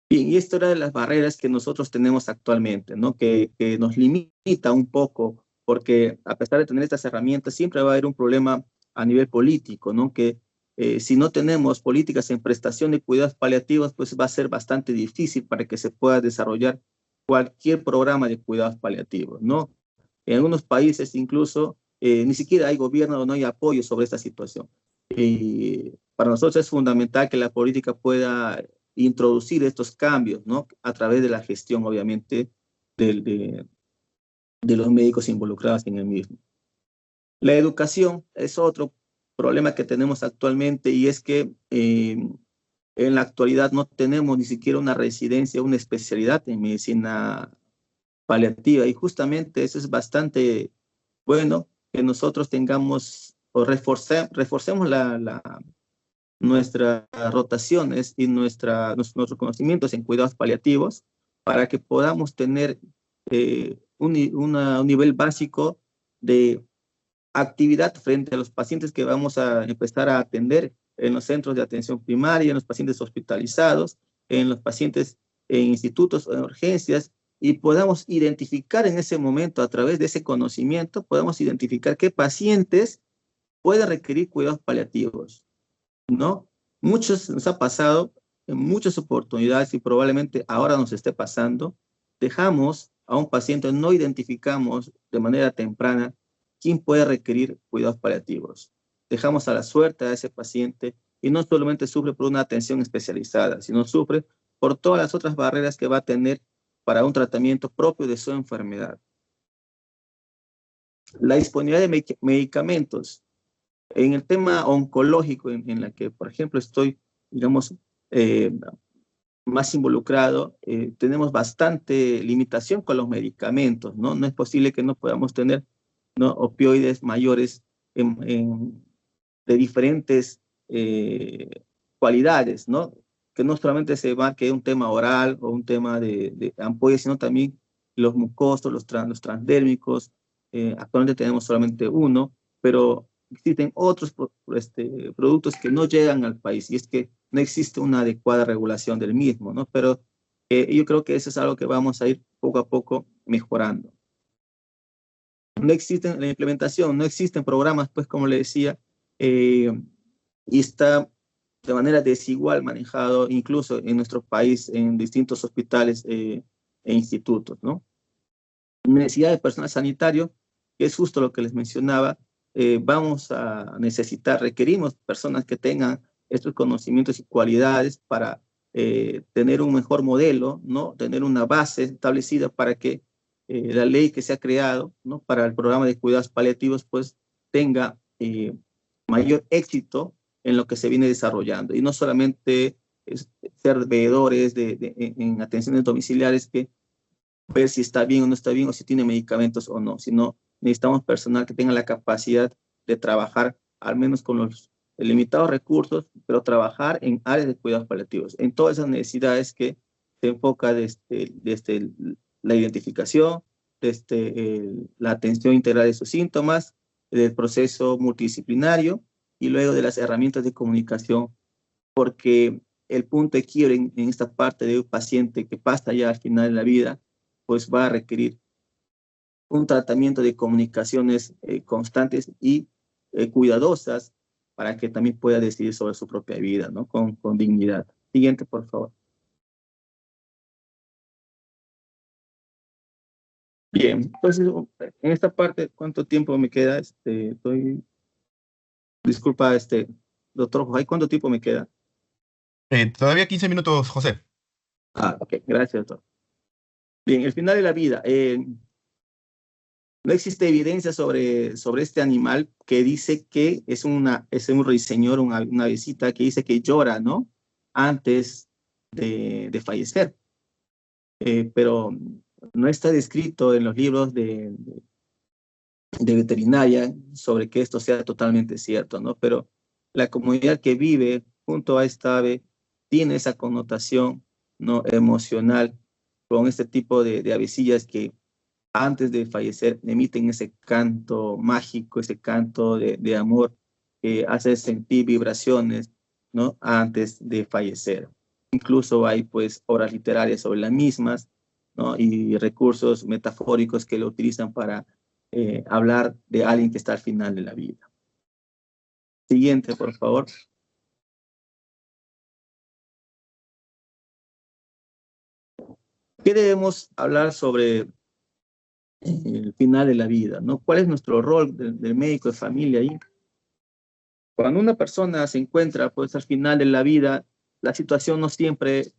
Bien, y esto era de las barreras que nosotros tenemos actualmente, ¿no? Que nos limita un poco, porque a pesar de tener estas herramientas, siempre va a haber un problema a nivel político, ¿no? Que si no tenemos políticas en prestación de cuidados paliativos, pues va a ser bastante difícil para que se pueda desarrollar cualquier programa de cuidados paliativos, ¿no? En algunos países incluso ni siquiera hay gobierno o no hay apoyo sobre esta situación. Y para nosotros es fundamental que la política pueda introducir estos cambios, ¿no? A través de la gestión, obviamente, de los médicos involucrados en el mismo. La educación es otro problema que tenemos actualmente y es que en la actualidad no tenemos ni siquiera una residencia, una especialidad en medicina paliativa y justamente eso es bastante bueno que nosotros tengamos o reforcemos nuestras rotaciones y nuestros conocimientos en cuidados paliativos para que podamos tener un nivel básico de actividad frente a los pacientes que vamos a empezar a atender en los centros de atención primaria, en los pacientes hospitalizados, en los pacientes en institutos o en urgencias, y podamos identificar en ese momento, a través de ese conocimiento, podemos identificar qué pacientes pueden requerir cuidados paliativos, ¿no? Muchos nos ha pasado en muchas oportunidades y probablemente ahora nos esté pasando, dejamos a un paciente, no identificamos de manera temprana quién puede requerir cuidados paliativos. Dejamos a la suerte a ese paciente y no solamente sufre por una atención especializada, sino sufre por todas las otras barreras que va a tener para un tratamiento propio de su enfermedad. La disponibilidad de medicamentos. En el tema oncológico, en la que, por ejemplo, estoy, digamos, más involucrado, tenemos bastante limitación con los medicamentos, ¿no? No es posible que no podamos tener, ¿no?, opioides mayores de diferentes cualidades, ¿no? Que no solamente se marque un tema oral o un tema de ampollas, sino también los mucosos, los transdérmicos. Actualmente tenemos solamente uno, pero existen otros productos que no llegan al país, y es que no existe una adecuada regulación del mismo, ¿no? Pero yo creo que eso es algo que vamos a ir poco a poco mejorando. No existen, la implementación, no existen programas, pues como le decía, y está de manera desigual manejado incluso en nuestro país, en distintos hospitales e institutos, ¿no? Necesidad de personal sanitario, que es justo lo que les mencionaba. Vamos a necesitar, requerimos personas que tengan estos conocimientos y cualidades para tener un mejor modelo, ¿no? Tener una base establecida para que la ley que se ha creado, ¿no?, para el programa de cuidados paliativos, pues tenga mayor éxito en lo que se viene desarrollando. Y no solamente ser veedores en atenciones domiciliares, que ver si está bien o no está bien, o si tiene medicamentos o no, sino necesitamos personal que tenga la capacidad de trabajar, al menos con los limitados recursos, pero trabajar en áreas de cuidados paliativos, en todas esas necesidades que se enfoca desde la identificación, desde la atención integral de sus síntomas, del proceso multidisciplinario y luego de las herramientas de comunicación, porque el punto de quiebre en esta parte de un paciente que pasa ya al final de la vida, pues va a requerir un tratamiento de comunicaciones constantes y cuidadosas para que también pueda decidir sobre su propia vida, ¿no? Con dignidad. Siguiente, por favor. Bien, entonces, en esta parte, ¿cuánto tiempo me queda? Disculpa, doctor José, ¿cuánto tiempo me queda? Todavía 15 minutos, José. Ah, ok, gracias, doctor. Bien, el final de la vida. No existe evidencia sobre este animal que dice que es un ruiseñor, una avecita que dice que llora, ¿no?, antes de fallecer. Pero no está descrito en los libros de veterinaria sobre que esto sea totalmente cierto, ¿no? Pero la comunidad que vive junto a esta ave tiene esa connotación, ¿no?, emocional con este tipo de avecillas que antes de fallecer emiten ese canto mágico, ese canto de amor que hace sentir vibraciones, ¿no?, antes de fallecer. Incluso hay pues obras literarias sobre las mismas, ¿no?, y recursos metafóricos que lo utilizan para hablar de alguien que está al final de la vida. Siguiente, por favor. ¿Qué debemos hablar sobre el final de la vida, ¿no? ¿Cuál es nuestro rol del médico de familia ahí? Cuando una persona se encuentra pues al final de la vida, la situación no siempre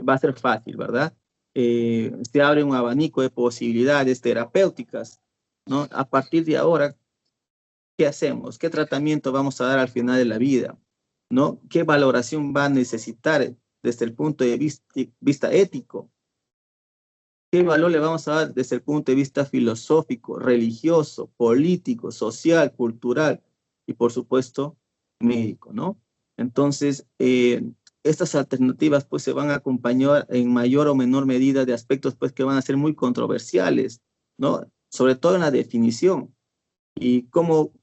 va a ser fácil, ¿verdad? Se abre un abanico de posibilidades terapéuticas, ¿no? A partir de ahora, ¿qué hacemos? ¿Qué tratamiento vamos a dar al final de la vida? ¿No? ¿Qué valoración va a necesitar desde el punto de vista ético? ¿Qué valor le vamos a dar desde el punto de vista filosófico, religioso, político, social, cultural y, por supuesto, médico, ¿no? Entonces, estas alternativas pues se van a acompañar en mayor o menor medida de aspectos pues que van a ser muy controversiales, ¿no? Sobre todo en la definición y cómo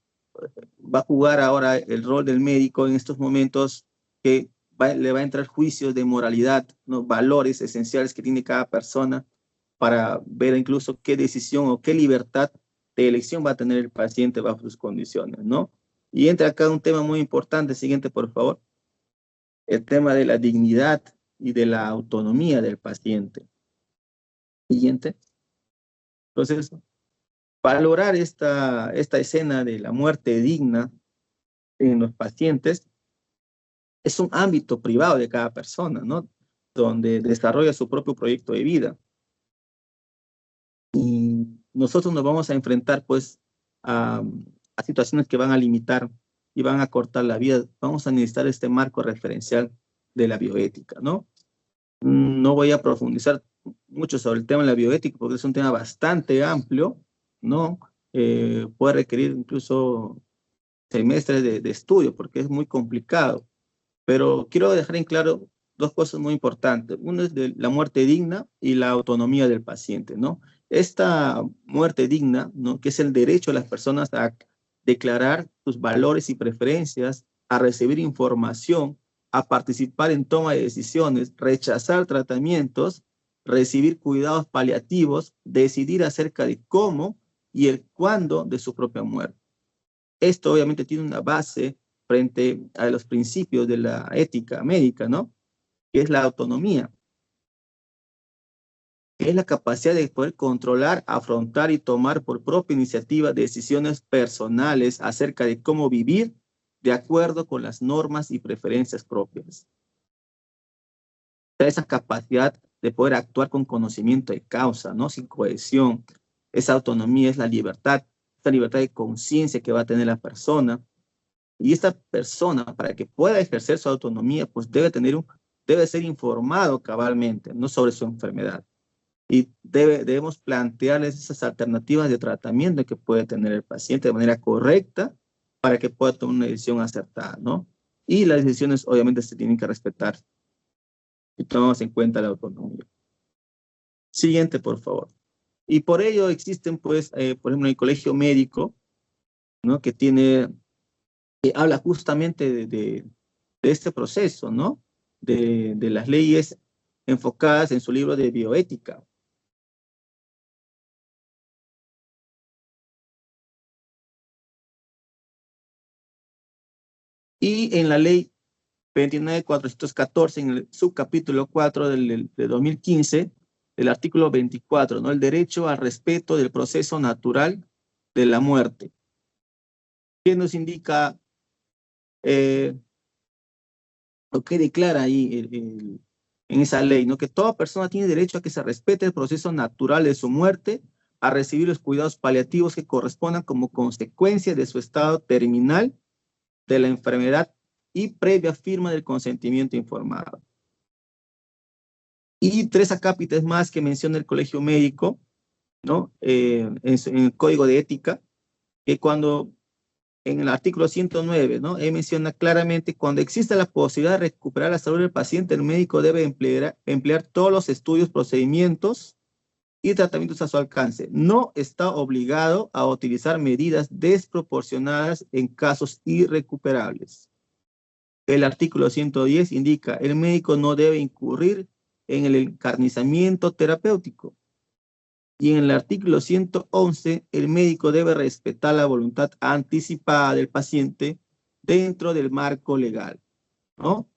va a jugar ahora el rol del médico en estos momentos que le va a entrar juicios de moralidad, ¿no?, valores esenciales que tiene cada persona para ver incluso qué decisión o qué libertad de elección va a tener el paciente bajo sus condiciones, ¿no? Y entra acá un tema muy importante, siguiente por favor, el tema de la dignidad y de la autonomía del paciente. Siguiente. Entonces, valorar esta escena de la muerte digna en los pacientes es un ámbito privado de cada persona, ¿no?, donde desarrolla su propio proyecto de vida. Y nosotros nos vamos a enfrentar pues a situaciones que van a limitar y van a cortar la vida. Vamos a necesitar este marco referencial de la bioética, ¿no? No voy a profundizar mucho sobre el tema de la bioética porque es un tema bastante amplio, ¿no? Puede requerir incluso semestres de estudio porque es muy complicado. Pero quiero dejar en claro dos cosas muy importantes. Uno es de la muerte digna y la autonomía del paciente, ¿no? Esta muerte digna, ¿no? Que es el derecho de las personas a declarar sus valores y preferencias, a recibir información, a participar en toma de decisiones, rechazar tratamientos, recibir cuidados paliativos, decidir acerca de cómo y el cuándo de su propia muerte. Esto obviamente tiene una base frente a los principios de la ética médica, ¿no? Que es la autonomía, que es la capacidad de poder controlar, afrontar y tomar por propia iniciativa decisiones personales acerca de cómo vivir de acuerdo con las normas y preferencias propias. Esa capacidad de poder actuar con conocimiento de causa, ¿no? Sin cohesión. Esa autonomía es la libertad, esa libertad de conciencia que va a tener la persona. Y esta persona, para que pueda ejercer su autonomía, pues debe ser informado cabalmente, no sobre su enfermedad. Y debemos plantearles esas alternativas de tratamiento que puede tener el paciente de manera correcta para que pueda tomar una decisión acertada, ¿no? Y las decisiones obviamente se tienen que respetar y tomamos en cuenta la autonomía. Siguiente, por favor. Y por ello existen, pues, por ejemplo, el colegio médico, ¿no? Que habla justamente de este proceso, ¿no? De las leyes enfocadas en su libro de bioética. Y en la ley 29.414, en el subcapítulo 4 de 2015, el artículo 24, ¿no? El derecho al respeto del proceso natural de la muerte. ¿Qué nos indica o qué declara ahí en esa ley, ¿no? Que toda persona tiene derecho a que se respete el proceso natural de su muerte, a recibir los cuidados paliativos que correspondan como consecuencia de su estado terminal de la enfermedad y previa firma del consentimiento informado. Y tres acápites más que menciona el Colegio Médico, ¿no? En el Código de Ética, que cuando en el artículo 109, ¿no? Menciona claramente, cuando existe la posibilidad de recuperar la salud del paciente, el médico debe emplear todos los estudios, procedimientos y tratamientos a su alcance. No está obligado a utilizar medidas desproporcionadas en casos irrecuperables. El artículo 110 indica, el médico no debe incurrir en el encarnizamiento terapéutico. Y en el artículo 111, el médico debe respetar la voluntad anticipada del paciente dentro del marco legal, ¿no?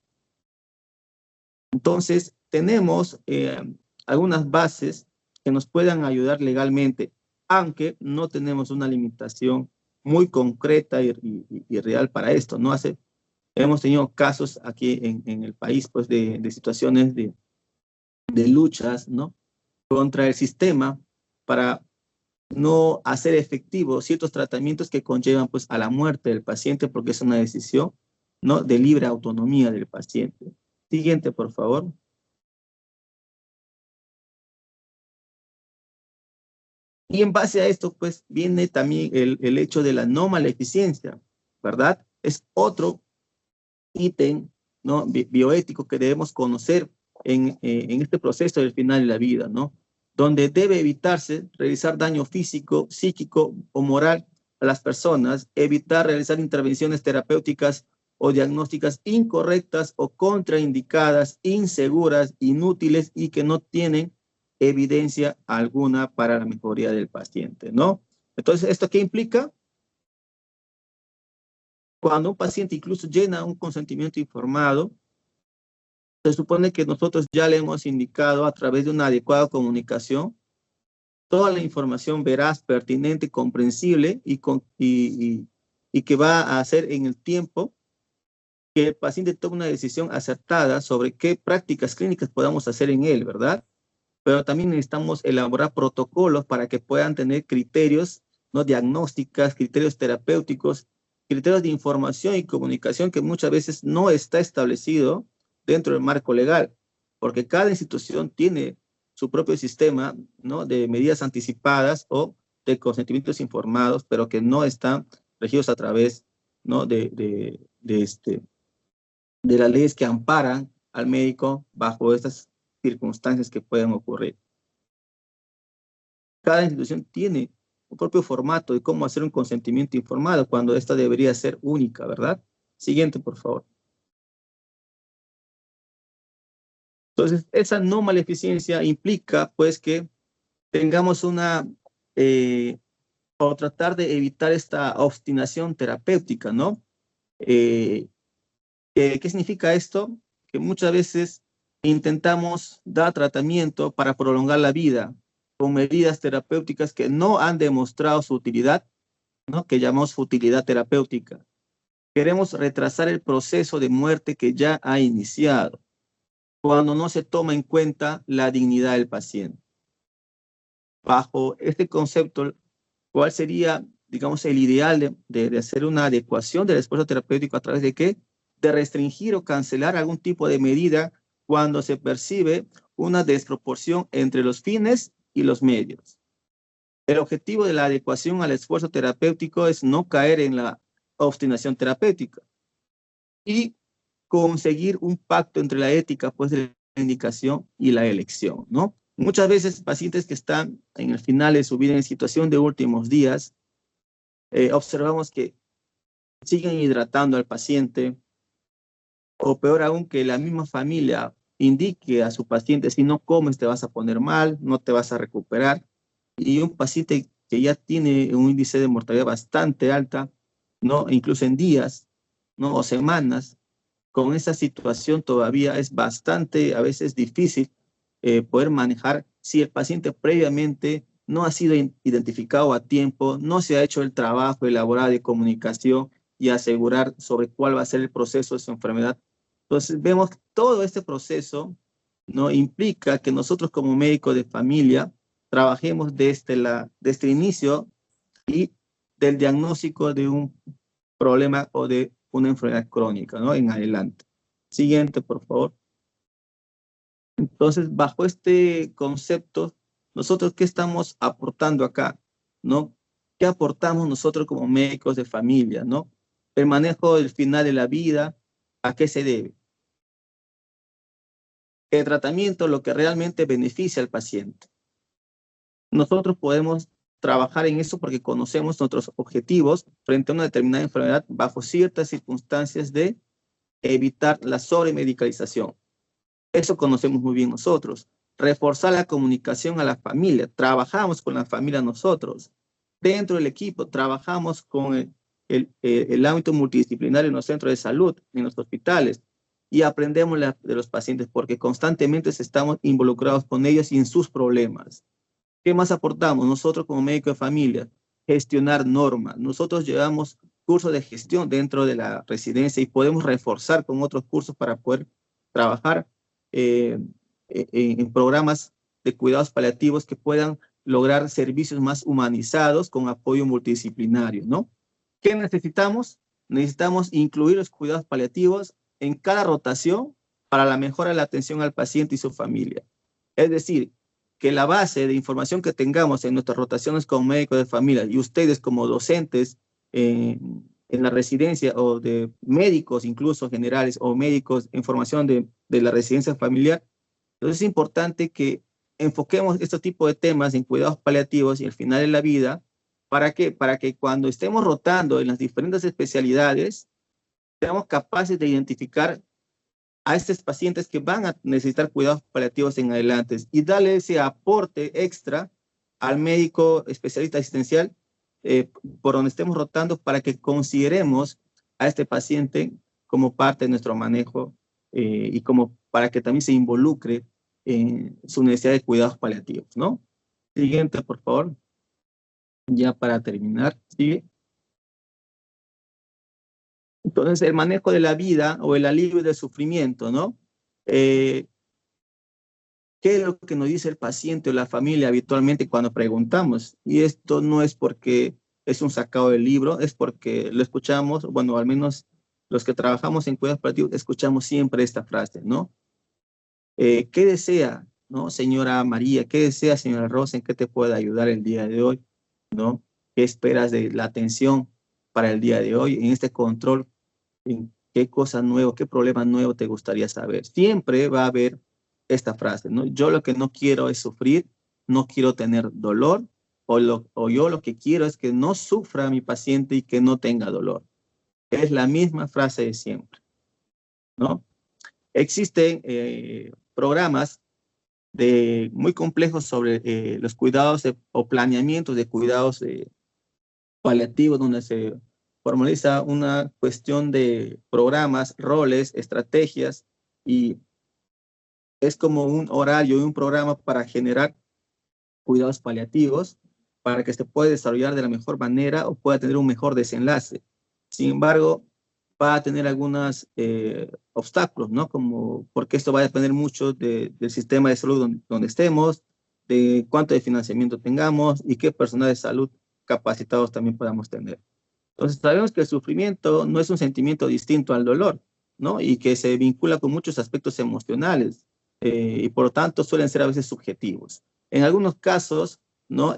Entonces, tenemos algunas bases que nos puedan ayudar legalmente, aunque no tenemos una limitación muy concreta y real para esto, ¿no? Hemos tenido casos aquí en el país, pues, de situaciones de luchas, ¿no? Contra el sistema para no hacer efectivos ciertos tratamientos que conllevan, pues, a la muerte del paciente porque es una decisión, ¿no? De libre autonomía del paciente. Siguiente, por favor. Y en base a esto, pues, viene también el hecho de la no maleficencia, ¿verdad? Es otro ítem, ¿no? Bioético que debemos conocer en este proceso del final de la vida, ¿no? Donde debe evitarse realizar daño físico, psíquico o moral a las personas, evitar realizar intervenciones terapéuticas o diagnósticas incorrectas o contraindicadas, inseguras, inútiles y que no tienen evidencia alguna para la mejoría del paciente, ¿no? Entonces, ¿esto qué implica? Cuando un paciente incluso llena un consentimiento informado, se supone que nosotros ya le hemos indicado a través de una adecuada comunicación toda la información veraz, pertinente, comprensible y que va a hacer en el tiempo que el paciente tome una decisión acertada sobre qué prácticas clínicas podamos hacer en él, ¿verdad? Pero también necesitamos elaborar protocolos para que puedan tener criterios, ¿no? Diagnósticas, criterios terapéuticos, criterios de información y comunicación que muchas veces no está establecido dentro del marco legal. porque cada institución tiene su propio sistema, ¿no?, de medidas anticipadas o de consentimientos informados, pero que no están regidos a través, ¿no?, de las leyes que amparan al médico bajo estas circunstancias que pueden ocurrir. Cada institución tiene un propio formato de cómo hacer un consentimiento informado, cuando esta debería ser única, ¿verdad? Siguiente, por favor. Entonces, esa no maleficencia implica, pues, que tengamos o tratar de evitar esta obstinación terapéutica, ¿no? ¿Qué significa esto? Que muchas veces intentamos dar tratamiento para prolongar la vida con medidas terapéuticas que no han demostrado su utilidad, ¿no?, que llamamos futilidad terapéutica. Queremos retrasar el proceso de muerte que ya ha iniciado, cuando no se toma en cuenta la dignidad del paciente. Bajo este concepto, ¿cuál sería, digamos, el ideal de hacer una adecuación del esfuerzo terapéutico a través de qué? De restringir o cancelar algún tipo de medida cuando se percibe una desproporción entre los fines y los medios. El objetivo de la adecuación al esfuerzo terapéutico es no caer en la obstinación terapéutica y conseguir un pacto entre la ética, pues, de la indicación y la elección, ¿no? Muchas veces pacientes que están en el final de su vida en situación de últimos días, observamos que siguen hidratando al paciente, o peor aún, que la misma familia indique a su paciente: si no comes te vas a poner mal, no te vas a recuperar. Y un paciente que ya tiene un índice de mortalidad bastante alta, ¿no?, incluso en días, ¿no?, o semanas, con esa situación todavía es bastante, a veces, difícil poder manejar si el paciente previamente no ha sido identificado a tiempo, no se ha hecho el trabajo elaborado de comunicación y asegurar sobre cuál va a ser el proceso de su enfermedad. Entonces, vemos que todo este proceso, ¿no?, implica que nosotros, como médicos de familia, trabajemos desde el inicio y del diagnóstico de un problema o de una enfermedad crónica, ¿no?, en adelante. Siguiente, por favor. Entonces, bajo este concepto, nosotros, ¿qué estamos aportando acá, no? ¿Qué aportamos nosotros como médicos de familia, no? El manejo del final de la vida, ¿a qué se debe? El tratamiento, lo que realmente beneficia al paciente. Nosotros podemos trabajar en eso porque conocemos nuestros objetivos frente a una determinada enfermedad bajo ciertas circunstancias de evitar la sobremedicalización. Eso conocemos muy bien nosotros. Reforzar la comunicación a la familia. Trabajamos con la familia nosotros. Dentro del equipo trabajamos con el ámbito multidisciplinario en los centros de salud, en los hospitales, y aprendemos de los pacientes porque constantemente estamos involucrados con ellos y en sus problemas. ¿Qué más aportamos? Nosotros, como médicos de familia, gestionar normas. Nosotros llevamos cursos de gestión dentro de la residencia y podemos reforzar con otros cursos para poder trabajar en programas de cuidados paliativos que puedan lograr servicios más humanizados con apoyo multidisciplinario, ¿no? ¿Qué necesitamos? Necesitamos incluir los cuidados paliativos en cada rotación para la mejora de la atención al paciente y su familia. Es decir, que la base de información que tengamos en nuestras rotaciones como médicos de familia y ustedes como docentes en la residencia, o de médicos incluso generales o médicos en formación de la residencia familiar, entonces es importante que enfoquemos este tipo de temas en cuidados paliativos y al final de la vida. ¿Para qué? Para que cuando estemos rotando en las diferentes especialidades, seamos capaces de identificar a estos pacientes que van a necesitar cuidados paliativos en adelante y darle ese aporte extra al médico especialista asistencial por donde estemos rotando, para que consideremos a este paciente como parte de nuestro manejo y como para que también se involucre en su necesidad de cuidados paliativos, ¿no? Siguiente, por favor. Ya para terminar, sigue. Entonces, el manejo de la vida o el alivio del sufrimiento, ¿no? ¿Qué es lo que nos dice el paciente o la familia habitualmente cuando preguntamos? Y esto no es porque es un sacado del libro, es porque lo escuchamos, bueno, al menos los que trabajamos en cuidados paliativos escuchamos siempre esta frase, ¿no? ¿Qué desea, ¿no? Señora María, ¿qué desea, señora Rosa? ¿En qué te puedo ayudar el día de hoy? ¿No? ¿Qué esperas de la atención para el día de hoy? En este control, ¿en qué cosa nueva, qué problema nuevo te gustaría saber? Siempre va a haber esta frase, ¿no? Yo lo que no quiero es sufrir, no quiero tener dolor, o yo lo que quiero es que no sufra mi paciente y que no tenga dolor. Es la misma frase de siempre, ¿no? Existen programas muy complejos sobre los cuidados o planeamientos de cuidados paliativos, donde se formaliza una cuestión de programas, roles, estrategias, y es como un horario y un programa para generar cuidados paliativos para que se pueda desarrollar de la mejor manera o pueda tener un mejor desenlace. Sin embargo, va a tener algunos obstáculos, ¿no? Como porque esto va a depender mucho del sistema de salud donde estemos, de cuánto de financiamiento tengamos y qué personal de salud capacitados también podamos tener. Entonces, sabemos que el sufrimiento no es un sentimiento distinto al dolor, ¿no? Y que se vincula con muchos aspectos emocionales y por lo tanto suelen ser a veces subjetivos. En algunos casos, ¿no?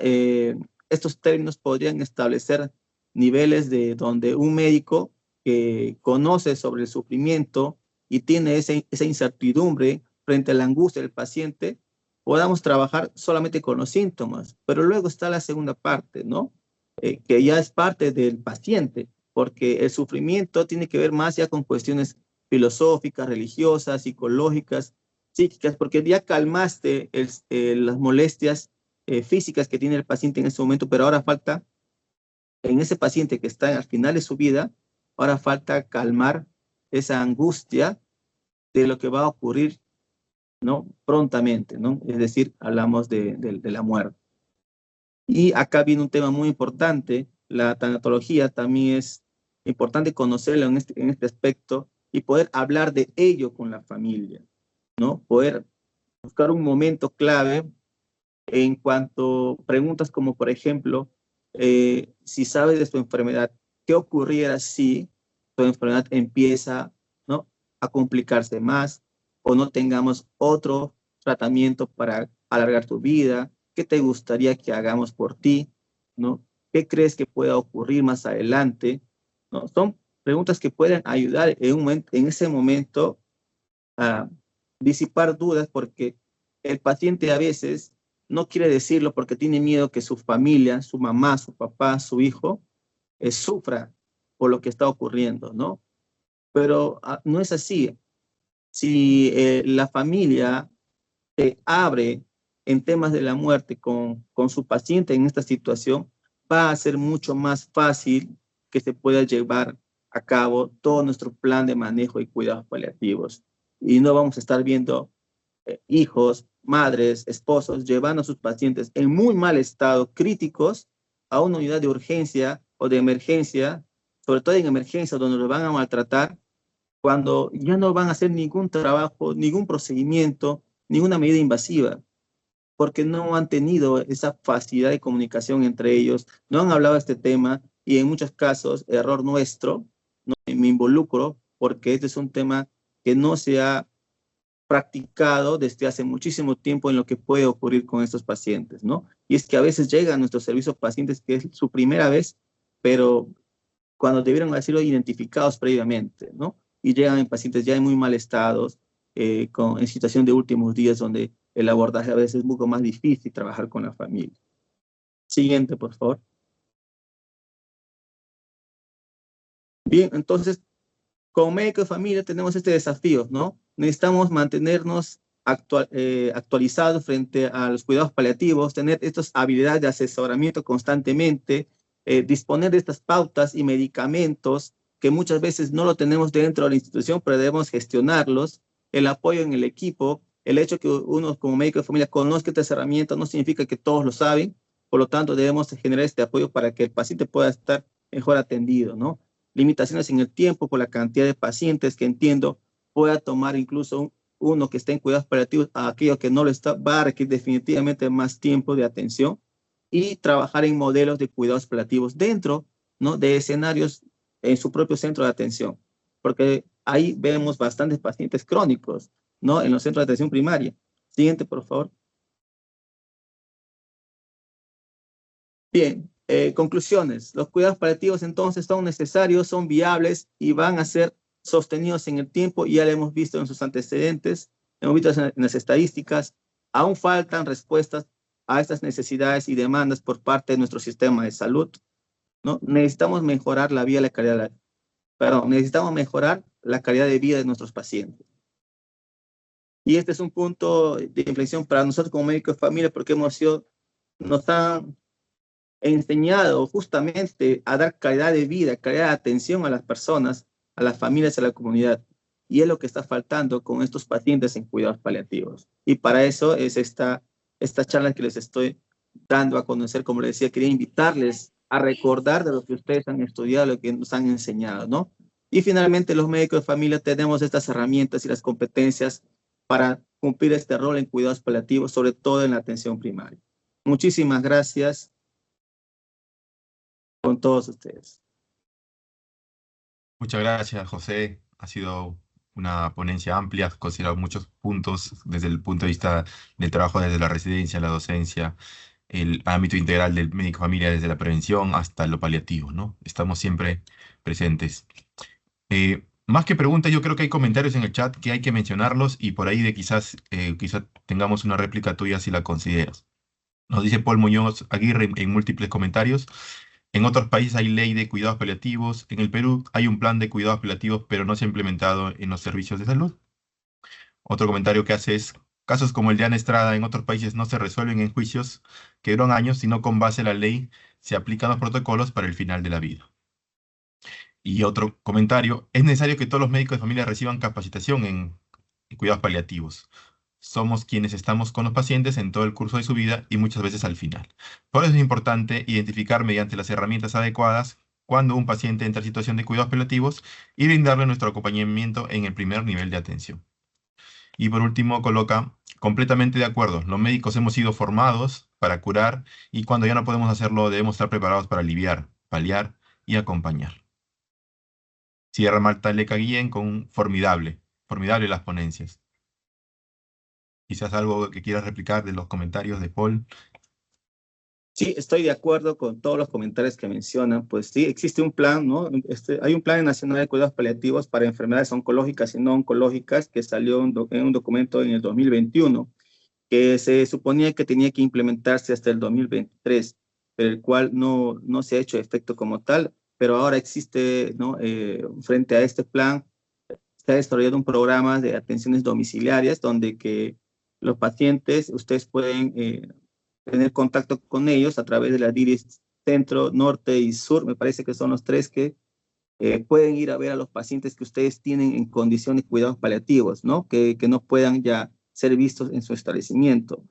Estos términos podrían establecer niveles de donde un médico que conoce sobre el sufrimiento y tiene esa incertidumbre frente a la angustia del paciente, podamos trabajar solamente con los síntomas, pero luego está la segunda parte, ¿no? Que ya es parte del paciente, porque el sufrimiento tiene que ver más ya con cuestiones filosóficas, religiosas, psicológicas, psíquicas, porque ya calmaste las molestias físicas que tiene el paciente en ese momento, pero ahora falta, en ese paciente que está al final de su vida, ahora falta calmar esa angustia de lo que va a ocurrir, ¿no? Prontamente, ¿no? Es decir, hablamos de la muerte. Y acá viene un tema muy importante, la tanatología también es importante conocerlo en este aspecto y poder hablar de ello con la familia, ¿no? Poder buscar un momento clave en cuanto a preguntas como, por ejemplo, si sabes de su enfermedad, ¿qué ocurriera si tu enfermedad empieza, ¿no? a complicarse más o no tengamos otro tratamiento para alargar tu vida? ¿Qué te gustaría que hagamos por ti? ¿No? ¿Qué crees que pueda ocurrir más adelante? ¿No? Son preguntas que pueden ayudar en ese momento a disipar dudas, porque el paciente a veces no quiere decirlo porque tiene miedo que su familia, su mamá, su papá, su hijo, sufra por lo que está ocurriendo, ¿no? Pero no es así. Si la familia abre en temas de la muerte con su paciente en esta situación, va a ser mucho más fácil que se pueda llevar a cabo todo nuestro plan de manejo y cuidados paliativos. Y no vamos a estar viendo hijos, madres, esposos, llevando a sus pacientes en muy mal estado, críticos, a una unidad de urgencia o de emergencia, sobre todo en emergencia, donde los van a maltratar, cuando ya no van a hacer ningún trabajo, ningún procedimiento, ninguna medida invasiva, porque no han tenido esa facilidad de comunicación entre ellos, no han hablado de este tema y en muchos casos, error nuestro, no me involucro porque este es un tema que no se ha practicado desde hace muchísimo tiempo en lo que puede ocurrir con estos pacientes, ¿no? Y es que a veces llegan a nuestros servicios pacientes que es su primera vez, pero cuando debieron haber sido identificados previamente, ¿no? Y llegan en pacientes ya en muy mal estado, en situación de últimos días, donde el abordaje a veces es un poco más difícil trabajar con la familia. Siguiente, por favor. Bien, entonces, como médico de familia tenemos este desafío, ¿no? Necesitamos mantenernos actualizados frente a los cuidados paliativos, tener estas habilidades de asesoramiento constantemente, disponer de estas pautas y medicamentos que muchas veces no lo tenemos dentro de la institución, pero debemos gestionarlos, el apoyo en el equipo, el hecho que uno como médico de familia conozca estas herramientas no significa que todos lo saben, por lo tanto debemos generar este apoyo para que el paciente pueda estar mejor atendido, ¿no? Limitaciones en el tiempo por la cantidad de pacientes que entiendo pueda tomar incluso uno que esté en cuidados paliativos a aquello que no lo está, va a requerir definitivamente más tiempo de atención y trabajar en modelos de cuidados paliativos dentro, ¿no? de escenarios en su propio centro de atención, porque ahí vemos bastantes pacientes crónicos ¿no? En los centros de atención primaria. Siguiente, por favor. Bien, conclusiones. Los cuidados paliativos entonces son necesarios, son viables y van a ser sostenidos en el tiempo. Ya lo hemos visto en sus antecedentes, hemos visto en las estadísticas. Aún faltan respuestas a estas necesidades y demandas por parte de nuestro sistema de salud, ¿no? Necesitamos mejorar la vida, la calidad, perdón, necesitamos mejorar la calidad de vida de nuestros pacientes. Y este es un punto de inflexión para nosotros como médicos de familia porque nos han enseñado justamente a dar calidad de vida, calidad de atención a las personas, a las familias, a la comunidad. Y es lo que está faltando con estos pacientes en cuidados paliativos. Y para eso es esta charla que les estoy dando a conocer. Como les decía, quería invitarles a recordar de lo que ustedes han estudiado, lo que nos han enseñado, ¿no? Y finalmente los médicos de familia tenemos estas herramientas y las competencias para cumplir este rol en cuidados paliativos, sobre todo en la atención primaria. Muchísimas gracias con todos ustedes. Muchas gracias, José. Ha sido una ponencia amplia, has considerado muchos puntos desde el punto de vista del trabajo desde la residencia, la docencia, el ámbito integral del médico familia desde la prevención hasta lo paliativo, ¿no? Estamos siempre presentes. Más que preguntas, yo creo que hay comentarios en el chat que hay que mencionarlos y por ahí de quizás tengamos una réplica tuya si la consideras. Nos dice Paul Muñoz Aguirre en múltiples comentarios. En otros países hay ley de cuidados paliativos. En el Perú hay un plan de cuidados paliativos, pero no se ha implementado en los servicios de salud. Otro comentario que hace es, casos como el de Ana Estrada en otros países no se resuelven en juicios que duran años, sino con base en la ley se aplican los protocolos para el final de la vida. Y otro comentario, es necesario que todos los médicos de familia reciban capacitación en cuidados paliativos. Somos quienes estamos con los pacientes en todo el curso de su vida y muchas veces al final. Por eso es importante identificar mediante las herramientas adecuadas cuando un paciente entra en situación de cuidados paliativos y brindarle nuestro acompañamiento en el primer nivel de atención. Y por último coloca, completamente de acuerdo, los médicos hemos sido formados para curar y cuando ya no podemos hacerlo debemos estar preparados para aliviar, paliar y acompañar. Cierra Marta Leca Guillén con un formidable las ponencias. Quizás algo que quieras replicar de los comentarios de Paul. Sí, estoy de acuerdo con todos los comentarios que mencionan. Pues sí, existe un plan, ¿no? Hay un plan nacional de cuidados paliativos para enfermedades oncológicas y no oncológicas que salió en un documento en el 2021, que se suponía que tenía que implementarse hasta el 2023, pero el cual no se ha hecho efecto como tal. Pero ahora existe, ¿no? Frente a este plan, se ha desarrollado un programa de atenciones domiciliarias donde que los pacientes, ustedes pueden tener contacto con ellos a través de la DIRIS Centro, Norte y Sur, me parece que son los tres que pueden ir a ver a los pacientes que ustedes tienen en condiciones de cuidados paliativos, ¿no? Que no puedan ya ser vistos en su establecimiento.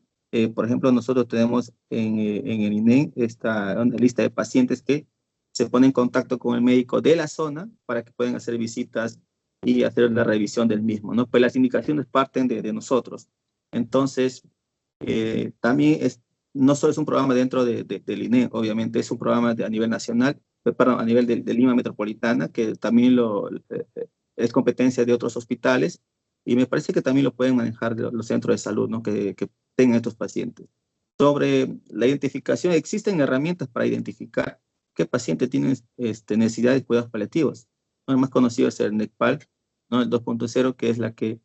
Por ejemplo, nosotros tenemos en el INEM una lista de pacientes que se ponen en contacto con el médico de la zona para que puedan hacer visitas y hacer la revisión del mismo, ¿no? Pues las indicaciones parten de nosotros. Entonces, también no solo es un programa dentro del INE, obviamente es un programa a nivel nacional, perdón, a nivel de Lima Metropolitana, que también es competencia de otros hospitales, y me parece que también lo pueden manejar los centros de salud, ¿no? que tengan estos pacientes. Sobre la identificación, existen herramientas para identificar qué paciente tiene necesidad de cuidados paliativos, ¿no? El más conocido es el NECPAL, ¿no? El 2.0, que es la que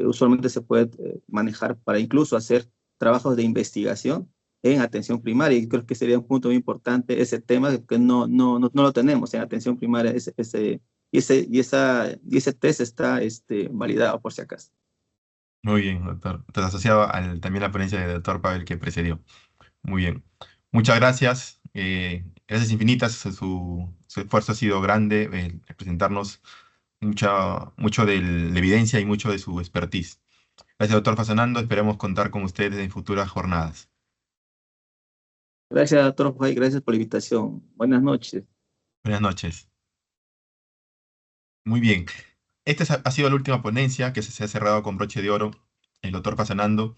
usualmente se puede manejar para incluso hacer trabajos de investigación en atención primaria, y creo que sería un punto muy importante ese tema, que no lo tenemos en atención primaria, y ese test está validado por si acaso. Muy bien, doctor. Estás asociado también a la ponencia del doctor Pavel que precedió. Muy bien. Muchas gracias. Gracias infinitas. Su esfuerzo ha sido grande, presentarnos mucho de la evidencia y mucho de su expertise. Gracias, doctor Fasanando. Esperamos contar con ustedes en futuras jornadas. Gracias, doctor Juan, gracias por la invitación. Buenas noches. Buenas noches. Muy bien. Esta ha sido la última ponencia que se ha cerrado con broche de oro. El doctor Fasanando